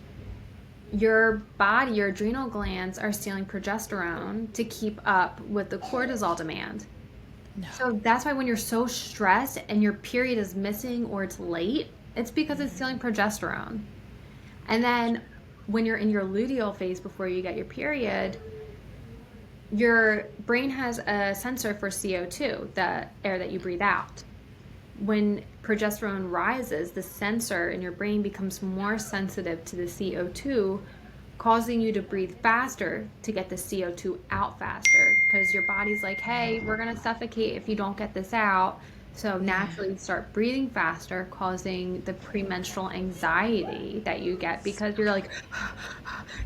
your body, your adrenal glands are stealing progesterone to keep up with the cortisol demand. No. So that's why when you're so stressed and your period is missing or it's late, it's because it's stealing progesterone. And then when you're in your luteal phase before you get your period, your brain has a sensor for CO2, the air that you breathe out. When progesterone rises, the sensor in your brain becomes more sensitive to the CO2, causing you to breathe faster to get the CO2 out faster because your body's like, hey, we're going to suffocate if you don't get this out. So Yeah. naturally, you start breathing faster, causing the premenstrual anxiety that you get because you're like,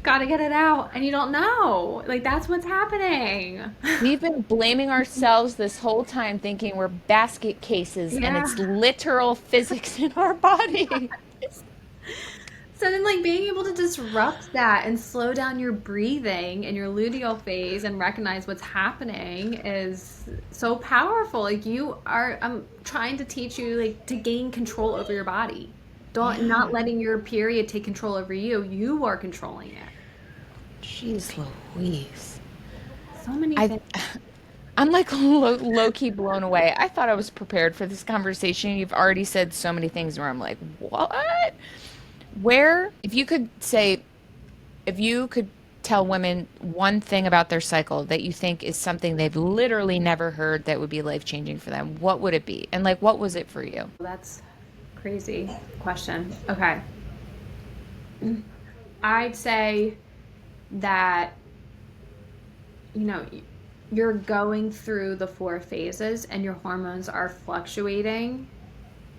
gotta get it out, and you don't know. Like, that's what's happening. We've been blaming ourselves this whole time, thinking we're basket cases, and Yeah. it's literal physics in our body. So then, like, being able to disrupt that and slow down your breathing in your luteal phase and recognize what's happening is so powerful. Like, you are, I'm trying to teach you, like, to gain control over your body. Don't, Yeah. not letting your period take control over you. You are controlling it. Jeez Louise. So many I things. I'm like low key blown away. I thought I was prepared for this conversation. You've already said so many things where I'm like, what? Where, if you could say, if you could tell women one thing about their cycle that you think is something they've literally never heard that would be life changing for them, what would it be? And like, what was it for you? That's crazy question. Okay. I'd say that, you know, you're going through the four phases and your hormones are fluctuating.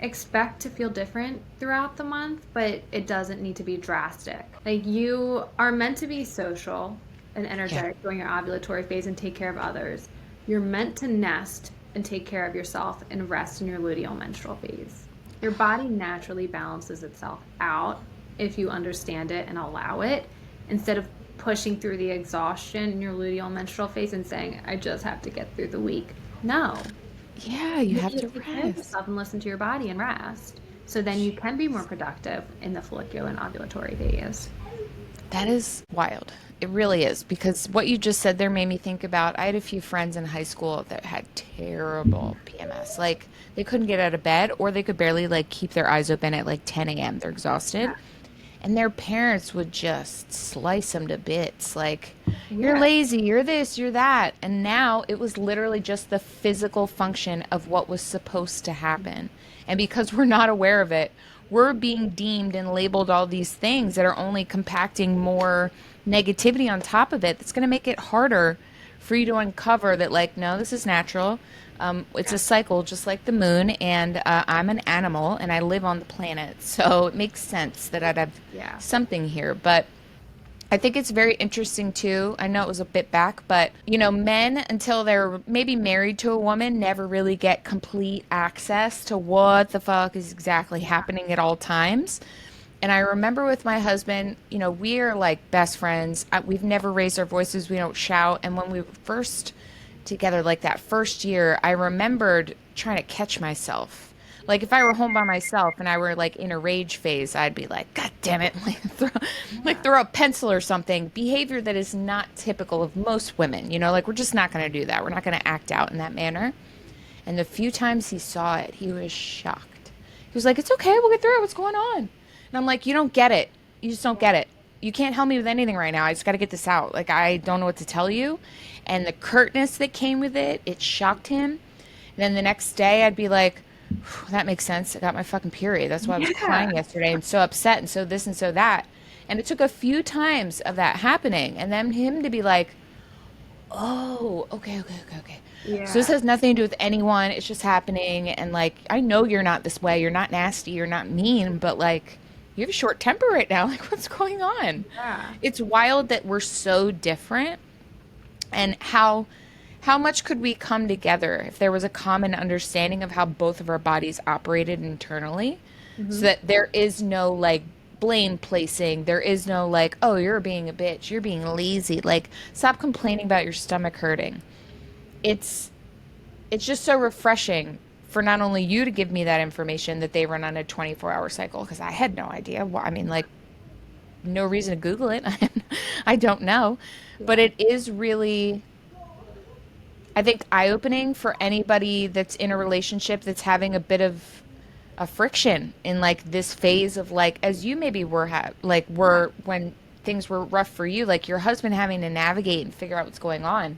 Expect to feel different throughout the month, but it doesn't need to be drastic. Like, you are meant to be social and Yeah. energetic during your ovulatory phase and take care of others. You're meant to nest and take care of yourself and rest in your luteal menstrual phase. Your body naturally balances itself out if you understand it and allow it, instead of pushing through the exhaustion in your luteal menstrual phase and saying, I just have to get through the week. No, Yeah, you you have need to to take care of rest. yourself and listen to your body and rest. So then you can be more productive in the follicular and ovulatory phase. That is wild. It really is, because what you just said there made me think about, I had a few friends in high school that had terrible PMS. Like they couldn't get out of bed, or they could barely like keep their eyes open at like 10 a.m. They're exhausted. And their parents would just slice them to bits. Like, you're Yeah. lazy, you're this, you're that. And now it was literally just the physical function of what was supposed to happen. And because we're not aware of it, we're being deemed and labeled all these things that are only compacting more negativity on top of it. That's going to make it harder for you to uncover that, like, no, this is natural. It's Yeah. a cycle just like the moon, and I'm an animal and I live on the planet. So it makes sense that I'd have Yeah. something here. But I think it's very interesting too. I know it was a bit back, but men until they're maybe married to a woman never really get complete access to what the fuck is exactly happening at all times. And I remember with my husband, we are like best friends. We've never raised our voices. We don't shout. And when we were first together, like that first year, I remembered trying to catch myself. Like if I were home by myself and I were like in a rage phase, I'd be like, God damn it, like Yeah. throw a pencil or something. Behavior that is not typical of most women. Like we're just not going to do that. We're not going to act out in that manner. And the few times he saw it, he was shocked. He was like, it's okay, we'll get through it. What's going on? And I'm like, you don't get it. You just don't get it. You can't help me with anything right now. I just got to get this out. Like, I don't know what to tell you. And the curtness that came with it, it shocked him. And then the next day, I'd be like, that makes sense. I got my fucking period. That's why I was Yeah. crying yesterday and so upset and so this and so that. And it took a few times of that happening. And then him to be like, oh, okay, okay, okay, okay. So this Yeah. has nothing to do with anyone. It's just happening. And like, I know you're not this way. You're not nasty. You're not mean, but like, you have a short temper right now. Like, what's going on? Yeah. It's wild that we're so different. And how much could we come together if there was a common understanding of how both of our bodies operated internally, so Hmm. that there is no like blame placing. There is no like, oh, you're being a bitch. You're being lazy. Like, stop complaining about your stomach hurting. It's it's just so refreshing for not only you to give me that information that they run on a 24-hour cycle, because I had no idea. Well, I mean, like, no reason to Google it. I don't know. But Yeah. it is really, I think, eye-opening for anybody that's in a relationship that's having a bit of a friction in like this phase of like, as you maybe Yeah. were when things were rough for you, like your husband having to navigate and figure out what's going on.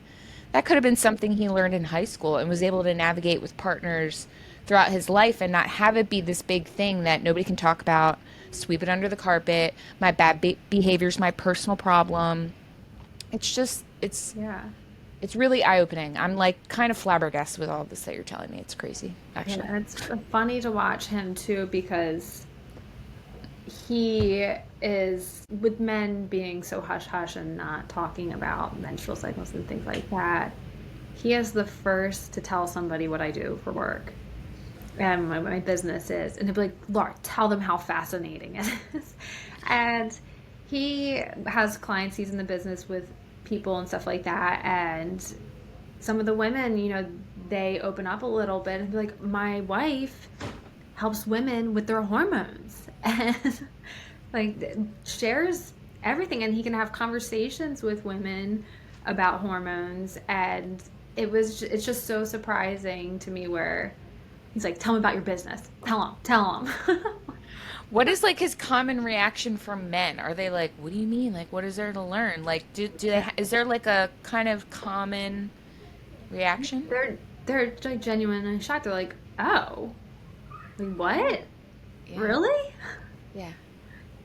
That could have been something he learned in high school and was able to navigate with partners throughout his life and not have it be this big thing that nobody can talk about, sweep it under the carpet. My bad behavior is my personal problem. It's just, Yeah. it's really eye-opening. I'm like kind of flabbergasted with all of this that you're telling me. It's crazy, Yeah. actually. And it's funny to watch him too because he is, with men being so hush hush and not talking about menstrual cycles and things like that, he is the first to tell somebody what I do for work and my business is. And he'll be like, Laura, tell them how fascinating it is. And he has clients, he's in the business with people and stuff like that. And some of the women, they open up a little bit and be like, my wife helps women with their hormones and like shares everything, and he can have conversations with women about hormones. And it's just so surprising to me where he's like, tell me about your business, tell him. What is like his common reaction from men? Are they like, "What do you mean? Like, what is there to learn?" Like, is there like a kind of common reaction? They're like genuinely shocked. They're like, oh, like what, Yeah, really? yeah.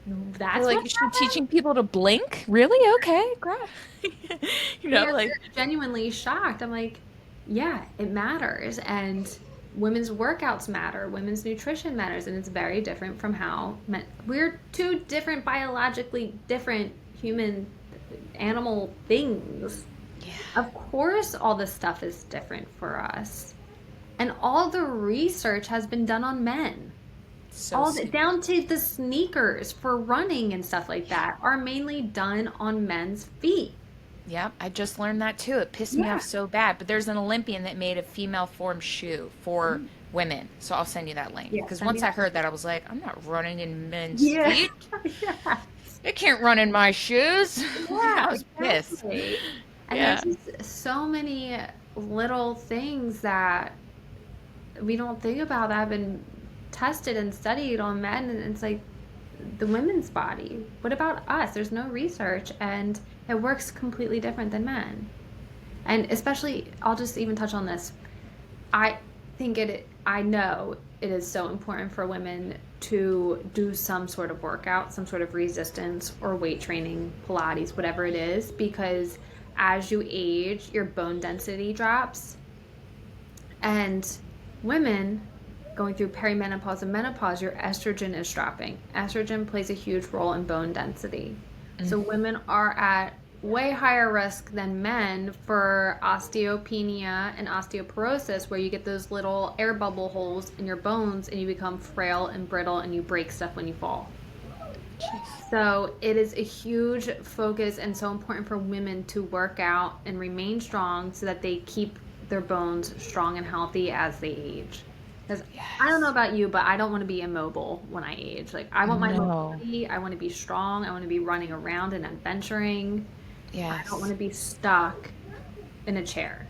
They're That's like, what "You should be happened. teaching people to blink." Really? Okay, great. Yeah, Like, they're genuinely shocked. I'm like, yeah, it matters. And women's workouts matter, women's nutrition matters, and it's very different from how men. We're two different, biologically different human animal things. yeah, Of course, all this stuff is different for us. And all the research has been done on men. so All the, stupid. down to the sneakers for running and stuff like that are mainly done on men's feet. Yep, I just learned that too. It pissed me off Yeah. so bad. But there's an Olympian that made a female form shoe for women. So I'll send you that link. Yeah, Because send me once I that. heard that, I was like, I'm not running in men's Yeah. feet. Yeah. They can't run in my shoes. Like, Yeah, I was pissed. exactly. And there's Yeah. just so many little things that we don't think about that have been tested and studied on men. And it's like the women's body. What about us? There's no research, and it works completely different than men. And especially, I'll just even touch on this. I I know it is so important for women to do some sort of workout, some sort of resistance or weight training, Pilates, whatever it is, because as you age, your bone density drops. And women going through perimenopause and menopause, your estrogen is dropping. Estrogen plays a huge role in bone density. So women are at way higher risk than men for osteopenia and osteoporosis, where you get those little air bubble holes in your bones and you become frail and brittle and you break stuff when you fall. Jeez. So it is a huge focus and so important for women to work out and remain strong so that they keep their bones strong and healthy as they age. Because I don't know Yes. about you, but I don't want to be immobile when I age. Like, I want my No. mobility. I want to be strong. I want to be running around and adventuring. I don't want Yes. to be stuck in a chair.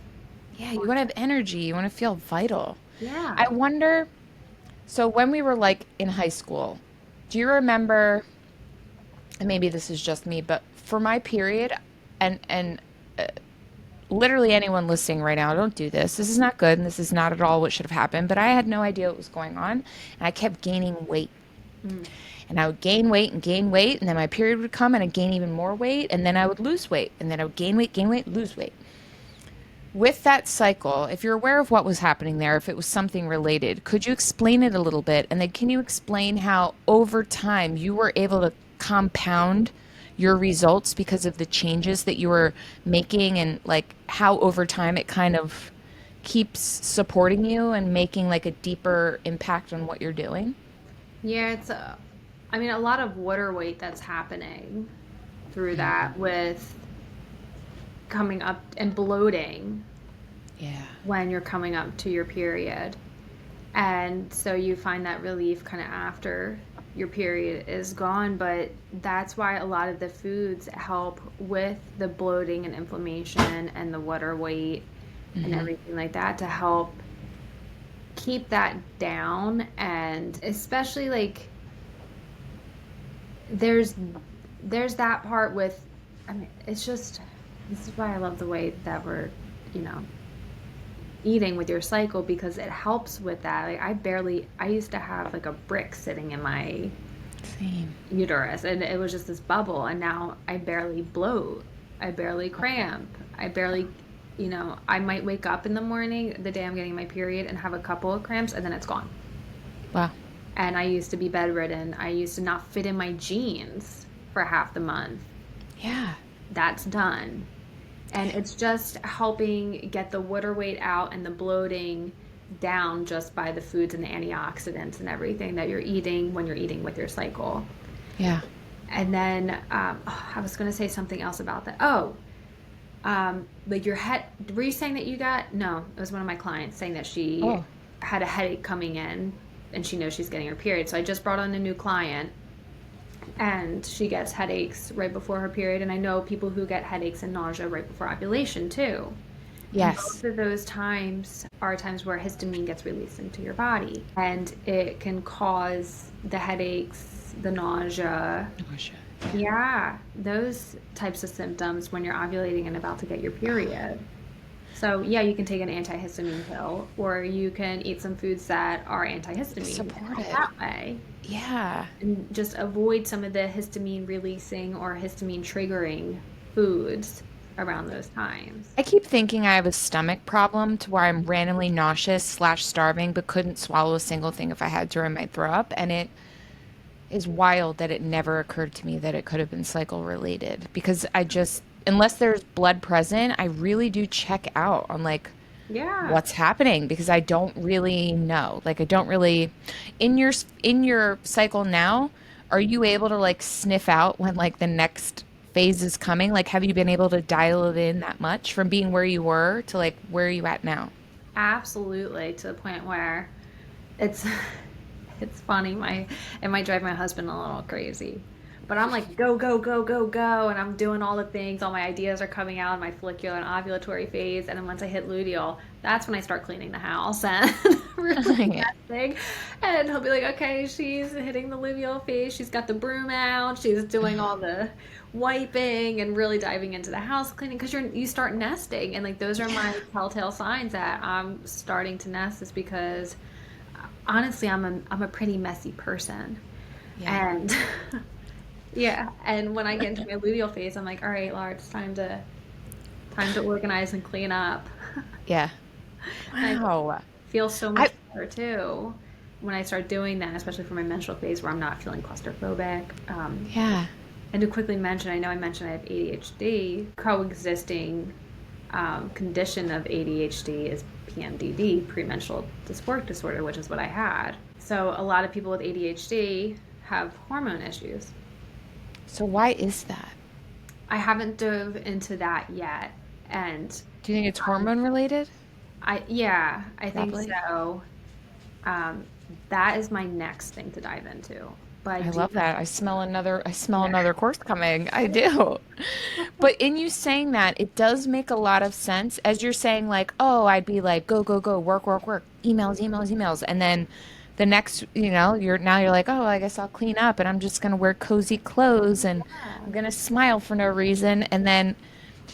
Yeah, you want to have energy. You want to feel vital. Yeah. I wonder, so when we were like in high school, do you remember, and maybe this is just me, but for my period, and literally anyone listening right now, don't do this. This is not good, and this is not at all what should have happened. But I had no idea what was going on, and I kept gaining weight, Mm. and I would gain weight, and then my period would come, and I'd gain even more weight, and then I would lose weight, and then I would gain weight, lose weight. With that cycle, if you're aware of what was happening there, if it was something related, could you explain it a little bit? And then can you explain how over time you were able to compound your results because of the changes that you were making, and like how over time it kind of keeps supporting you and making like a deeper impact on what you're doing? Yeah, I mean, a lot of water weight that's happening through that with coming up and bloating Yeah. when you're coming up to your period. And so you find that relief kind of after your period is gone. But that's why a lot of the foods help with the bloating and inflammation and the water weight and everything like that to help keep that down. And especially like there's that part with, I mean, it's just, this is why I love the way that we're, you know, eating with your cycle, because it helps with that. Like I used to have like a brick sitting in my Same. uterus, and it was just this bubble, and now I barely bloat. I barely cramp. I barely, I might wake up in the morning the day I'm getting my period and have a couple of cramps, and then it's gone. Wow. And I used to be bedridden. I used to not fit in my jeans for half the month. Yeah. That's done. And it's just helping get the water weight out and the bloating down just by the foods and the antioxidants and everything that you're eating when you're eating with your cycle. Yeah. And then I was going to say something else about that. Like your head, were you saying that you got, no, it was one of my clients saying that she Oh. had a headache coming in and she knows she's getting her period. So I just brought on a new client, and she gets headaches right before her period. And I know people who get headaches and nausea right before ovulation too. And Yes. both of those times are times where histamine gets released into your body, and it can cause the headaches, the nausea. Oh, shit. Yeah, those types of symptoms when you're ovulating and about to get your period. So yeah, you can take an antihistamine pill, or you can eat some foods that are antihistamine Support it. that way, Yeah. and just avoid some of the histamine releasing or histamine triggering foods around those times. I keep thinking I have a stomach problem to where I'm randomly nauseous slash starving, but couldn't swallow a single thing if I had to or I might throw up. And it is wild that it never occurred to me that it could have been cycle related, because I just, unless there's blood present, I really do check out on like Yeah, what's happening, because I don't really know. Like I don't really, in your cycle now, are you able to like sniff out when like the next phase is coming? Like have you been able to dial it in that much from being where you were to like where are you at now? absolutely, to the point where it's it's funny. It might drive my husband a little crazy. But I'm like, go, go, go, go, go. And I'm doing all the things. All my ideas are coming out in my follicular and ovulatory phase. And then once I hit luteal, that's when I start cleaning the house and really Yeah. messing. And he'll be like, okay, she's hitting the luteal phase. She's got the broom out. She's doing all the wiping and really diving into the house cleaning, because you start nesting. And like those are my telltale signs that I'm starting to nest, is because honestly, I'm a pretty messy person. Yeah. And yeah, and when I get into my luteal phase, I'm like, all right, Laura, it's time to organize and clean up. Yeah. And I Wow. feel so I much better too when I start doing that, especially for my menstrual phase where I'm not feeling claustrophobic. yeah. And to quickly mention, I know I mentioned I have ADHD. Coexisting condition of ADHD is PMDD, premenstrual dysphoric disorder, which is what I had. So a lot of people with ADHD have hormone issues. So why is that? I haven't dove into that yet, and Do you think it's um, hormone related? yeah, I think Probably. so. Um, that is my next thing to dive into. But I I do, love that. I smell yeah. another course coming. I do. But in you saying that, it does make a lot of sense as you're saying like, "Oh, I'd be like, go, go, go, work, work, work, emails, emails, emails." And then the next, you're like, "Oh, I guess I'll clean up and I'm just going to wear cozy clothes and I'm going to smile for no reason." And then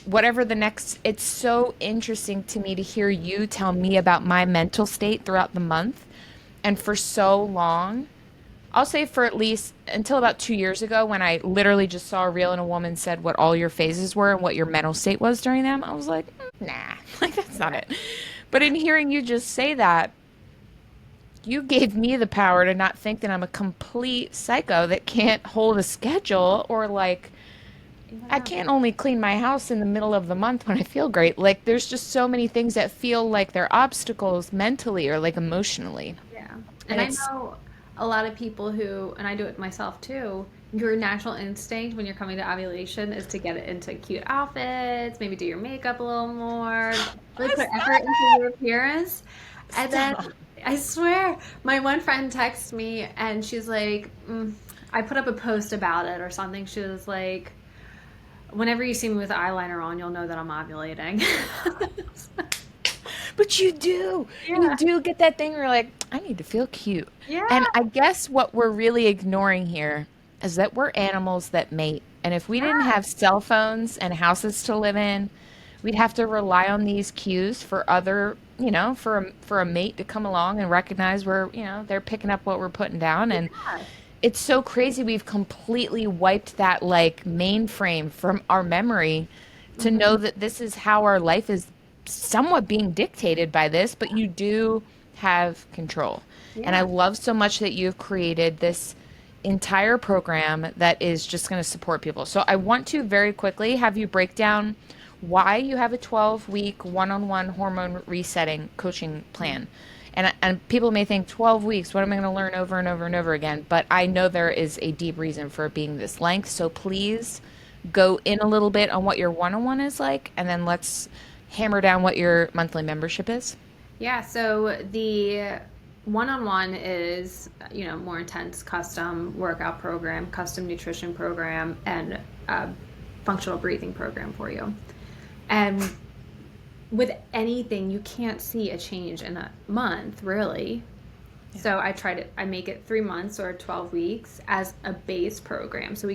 whatever the next, it's so interesting to me to hear you tell me about my mental state throughout the month. And for so long, I'll say for at least until about 2 years ago, when I literally just saw a reel and a woman said what all your phases were and what your mental state was during them, I was like, nah, like that's not it. But in hearing you just say that, you gave me the power to not think that I'm a complete psycho that can't hold a schedule or like I Yeah. can't only clean my house in the middle of the month when I feel great. Like there's just so many things that feel like they're obstacles mentally or like emotionally. Yeah. And And I it's know a lot of people who, and I do it myself too, your natural instinct when you're coming to ovulation is to get it into cute outfits, maybe do your makeup a little more, really put effort stop into your appearance. it. And then Stop. I swear, my one friend texts me and she's like, I put up a post about it or something. She was like, whenever you see me with eyeliner on, you'll know that I'm ovulating. But you do. You Yeah. do get that thing where you're like, I need to feel cute. And Yeah. I guess what we're really ignoring here is that we're animals that mate. And if we didn't Yeah. have cell phones and houses to live in, we'd have to rely on these cues for other, for a mate to come along and recognize we're, they're picking up what we're putting down. And Yeah. it's so crazy we've completely wiped that like mainframe from our memory to know Mhm. that this is how our life is somewhat being dictated by this, but you do have control. And I Yeah. love so much that you've created this entire program that is just going to support people. So I want to very quickly have you break down why you have a 12-week one-on-one hormone resetting coaching plan. And people may think 12 weeks, what am I going to learn over and over and over again? But I know there is a deep reason for it being this length. So please go in a little bit on what your one-on-one is like, and then let's hammer down what your monthly membership is. Yeah, so the one-on-one is, more intense custom workout program, custom nutrition program, and a functional breathing program for you. And with anything, you can't see a change in a month, really. So I make it 3 months or 12 weeks as a base program. So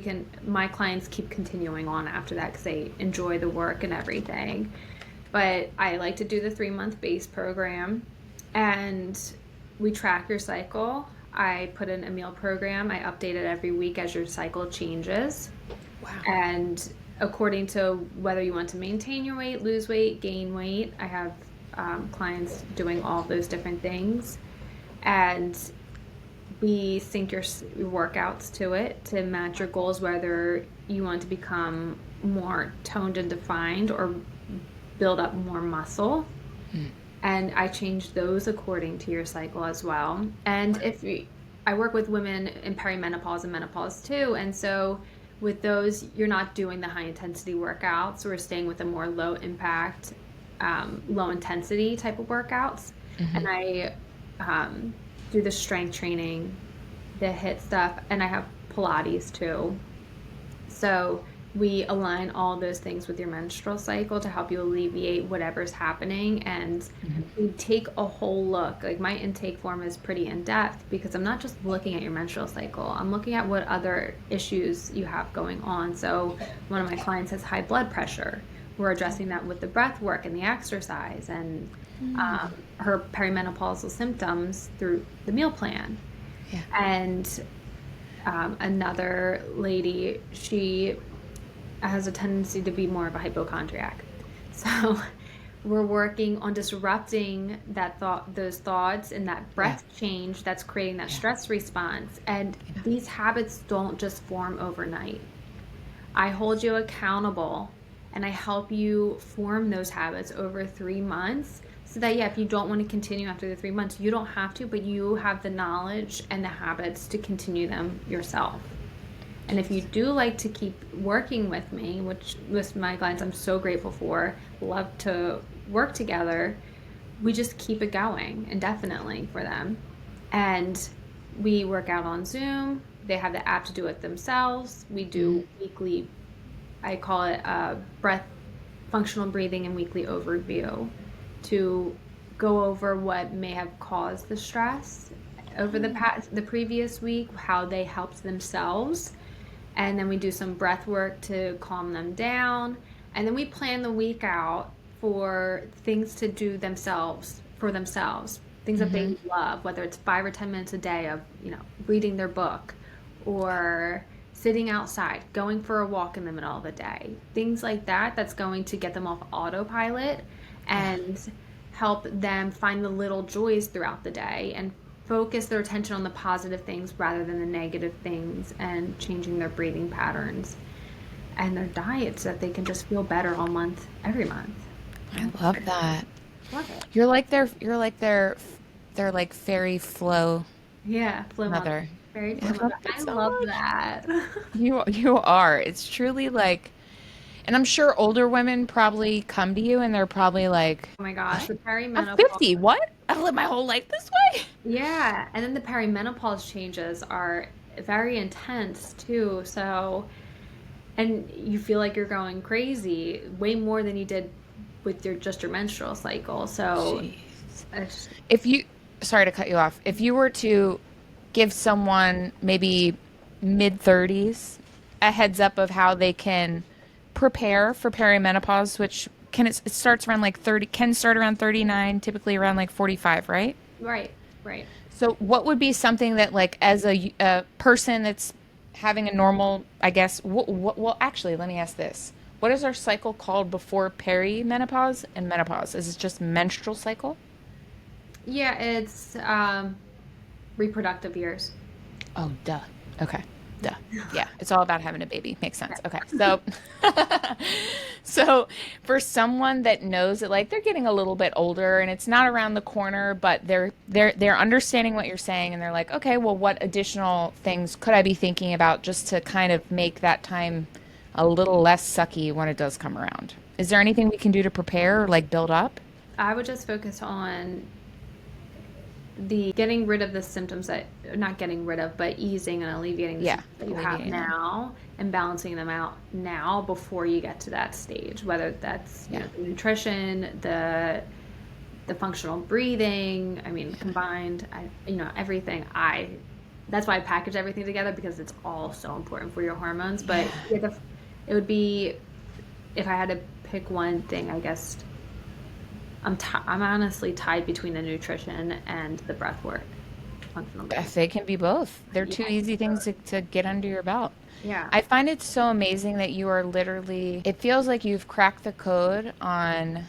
my clients keep continuing on after that because they enjoy the work and everything. But I like to do the 3 month base program and we track your cycle. I put in a meal program. I update it every week as your cycle changes. Wow. And according to whether you want to maintain your weight, lose weight, gain weight, I have clients doing all of those different things. And we sync your workouts to it to match your goals, whether you want to become more toned and defined or build up more muscle. And I change those according to your cycle as well. And I work with women in perimenopause and menopause too, and so with those, you're not doing the high intensity workouts. We're staying with the more low impact, low intensity type of workouts. And I do the strength training, the HIIT stuff, and I have Pilates too. So we align all those things with your menstrual cycle to help you alleviate whatever's happening. And we take a whole look. Like my intake form is pretty in depth because I'm not just looking at your menstrual cycle, I'm looking at what other issues you have going on. So one of my clients has high blood pressure. We're addressing that with the breath work and the exercise and her perimenopausal symptoms through the meal plan. Yeah. And another lady, she has a tendency to be more of a hypochondriac. So we're working on disrupting those thoughts and that Yeah. breath change that's creating that Yeah. stress response. And Yeah. these habits don't just form overnight. I hold you accountable and I help you form those habits over 3 months so that, yeah, if you don't want to continue after the 3 months, you don't have to, but you have the knowledge and the habits to continue them yourself. And if you do like to keep working with me, which with my clients I'm so grateful for, love to work together, we just keep it going indefinitely for them. And we work out on Zoom. They have the app to do it themselves. We do weekly, I call it breath, functional breathing, and weekly overview to go over what may have caused the stress over the previous week, how they helped themselves, and then we do some breath work to calm them down, and then we plan the week out for things to do themselves for themselves, things that they love, whether it's 5 or 10 minutes a day of reading their book or sitting outside, going for a walk in the middle of the day, things like that, that's going to get them off autopilot and help them find the little joys throughout the day and focus their attention on the positive things rather than the negative things, and changing their breathing patterns and their diet so that they can just feel better all month, every month. I love that. Love it. You're like their like fairy flow Yeah, flow mother. mother. Very I flow love mother. that I so love much. that. You are. It's truly like, and I'm sure older women probably come to you and they're probably like, Oh my gosh, "What? the I'm perimenopause. 50. What? I've lived my whole life this way?" Yeah, and then the perimenopause changes are very intense too. So, and you feel like you're going crazy way more than you did with your menstrual cycle. So, Jeez. it's, If you, sorry to cut you off. If you were to give someone maybe mid 30s a heads up of how they can prepare for perimenopause, which it starts around like 30, can start around 39, typically around like 45, right? right, right. So what would be something that like as a person that's having a normal, I guess, well, actually, let me ask this. What is our cycle called before perimenopause and menopause? Is it just menstrual cycle? Yeah, it's reproductive years. Oh, duh. Okay. Duh. Yeah, it's all about having a baby. Makes sense. Okay. Yeah. So so for someone that knows that like they're getting a little bit older and it's not around the corner, but they're understanding what you're saying and they're like, "Okay, well what additional things could I be thinking about just to kind of make that time a little less sucky when it does come around?" Is there anything we can do to prepare or like build up? I would just focus on the getting rid of the symptoms that, not getting rid of, but easing and alleviating the Yeah, symptoms that you have alleviating them. now and balancing them out now before you get to that stage, whether that's, Yeah. the nutrition, the functional breathing, I mean, combined, everything. That's why I package everything together, because it's all so important for your hormones. But Yeah. yeah, it would be, if I had to pick one thing, I guess I'm honestly tied between the nutrition and the breath work, functional breathing. If they can be both. They're Yeah, two easy things to get under your belt. yeah. I find it so amazing that you are literally, it feels like you've cracked the code on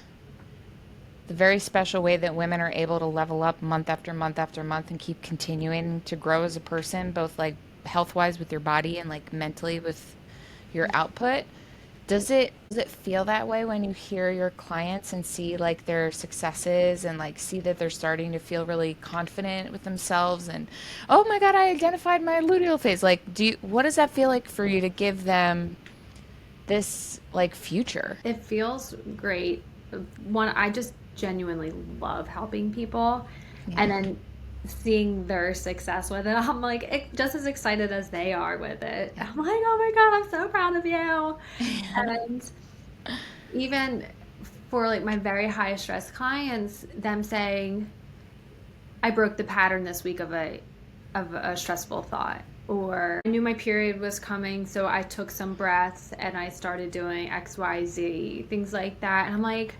the very special way that women are able to level up month after month after month and keep continuing to grow as a person, both like health wise with your body and like mentally with your output. Does it feel that way when you hear your clients and see like their successes and like see that they're starting to feel really confident with themselves and oh my God, I identified my luteal phase. Like what does that feel like for you to give them this like future? It feels great. One, I just genuinely love helping people, and Yeah. then seeing their success with it, I'm like just as excited as they are with it. I'm like, oh my God, I'm so proud of you. And even for like my very high stress clients, them saying, I broke the pattern this week of a stressful thought. Or I knew my period was coming, so I took some breaths and I started doing XYZ, things like that. And I'm like,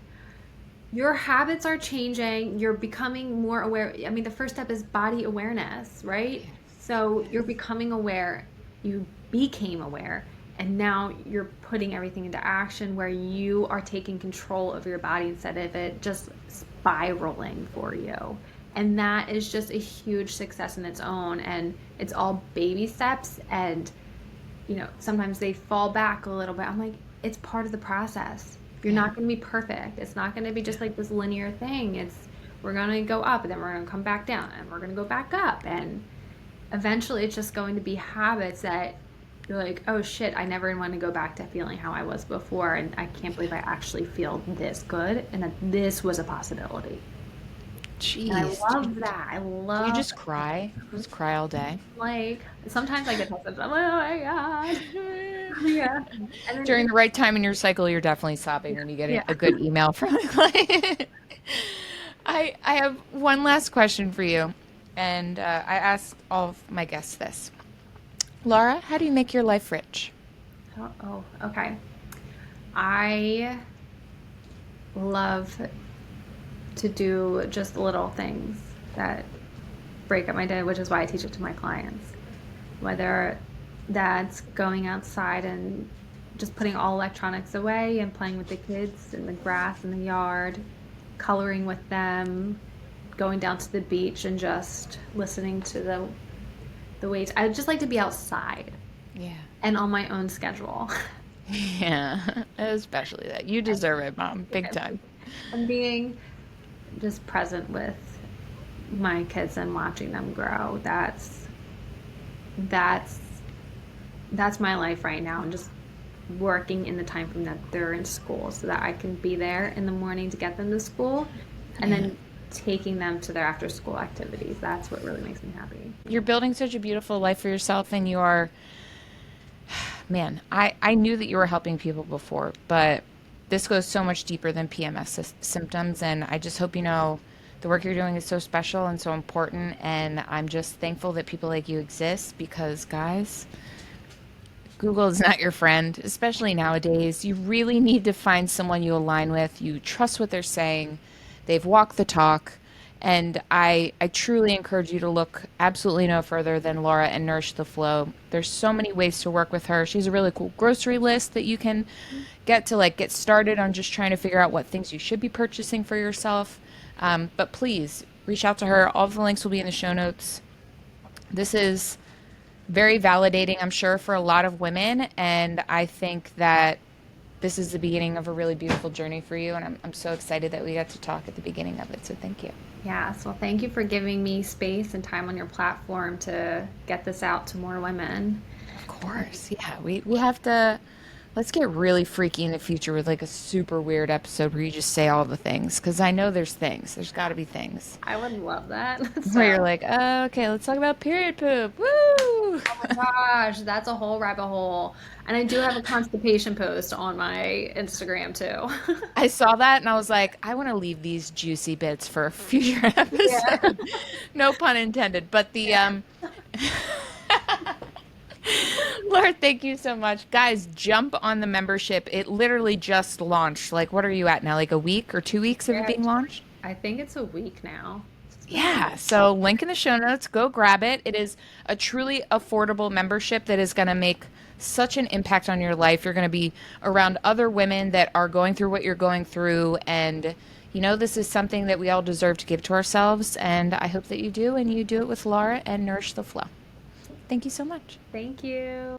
your habits are changing. You're becoming more aware. I mean, the first step is body awareness, right? So you're becoming aware. You became aware. And now you're putting everything into action where you are taking control of your body instead of it just spiraling for you. And that is just a huge success in its own. And it's all baby steps. And, sometimes they fall back a little bit. I'm like, it's part of the process. You're Yeah. not going to be perfect. It's not going to be just like this linear thing. We're going to go up and then we're going to come back down and we're going to go back up. And eventually it's just going to be habits that you're like, oh shit, I never want to go back to feeling how I was before. And I can't believe I actually feel this good and that this was a possibility. And I Jeez. love that. I Do you love, just cry? Just cry all day? like, sometimes I get tested. I'm like, oh my God. Yeah. And During then, the right time in your cycle, you're definitely sobbing when you get yeah. a good email from a client. I have one last question for you, and I ask all of my guests this. Laura, how do you make your life rich? Oh, okay. I love to do just little things that break up my day, which is why I teach it to my clients. Whether that's going outside and just putting all electronics away and playing with the kids in the grass in the yard, coloring with them, going down to the beach and just listening to the waves. I would just like to be outside Yeah. and on my own schedule. Yeah. Especially that. You deserve it, Mom. Big time. And being just present with my kids and watching them grow. That's that's my life right now, and just working in the time from that they're in school so that I can be there in the morning to get them to school and Yeah. then taking them to their after school activities. That's what really makes me happy. You're building such a beautiful life for yourself, and you are, man, I knew that you were helping people before, but this goes so much deeper than PMS symptoms. And I just hope you know the work you're doing is so special and so important. And I'm just thankful that people like you exist because, guys, Google is not your friend, especially nowadays. You really need to find someone you align with, you trust what they're saying, they've walked the talk. And I truly encourage you to look absolutely no further than Laura and Nourish the Flow. There's so many ways to work with her. She's a really cool grocery list that you can get to like get started on just trying to figure out what things you should be purchasing for yourself. But please reach out to her. All of the links will be in the show notes. This is very validating, I'm sure, for a lot of women. And I think that this is the beginning of a really beautiful journey for you. And I'm so excited that we got to talk at the beginning of it. So thank you. Yes, well, thank you for giving me space and time on your platform to get this out to more women. Of course. Yeah. We have to, let's get really freaky in the future with like a super weird episode where you just say all the things. Cause I know there's things. There's got to be things I would love that. where you're So, like, oh, okay, let's talk about period poop. Woo! oh my gosh, that's a whole rabbit hole. And I do have a constipation post on my Instagram too. I saw that and I was like, I want to leave these juicy bits for a future Yeah. episode. No pun intended. But the Lord, thank you so much. Guys, jump on the membership. It literally just launched. Like, what are you at now? Like a week or 2 weeks of it Yeah, being launched? I think it's a week now. It's been a Yeah. week. So, link in the show notes. Go grab it. It is a truly affordable membership that is going to make such an impact on your life. You're going to be around other women that are going through what you're going through. And, you know, this is something that we all deserve to give to ourselves. And I hope that you do. And you do it with Laura and Nourish the Flow. Thank you so much. Thank you.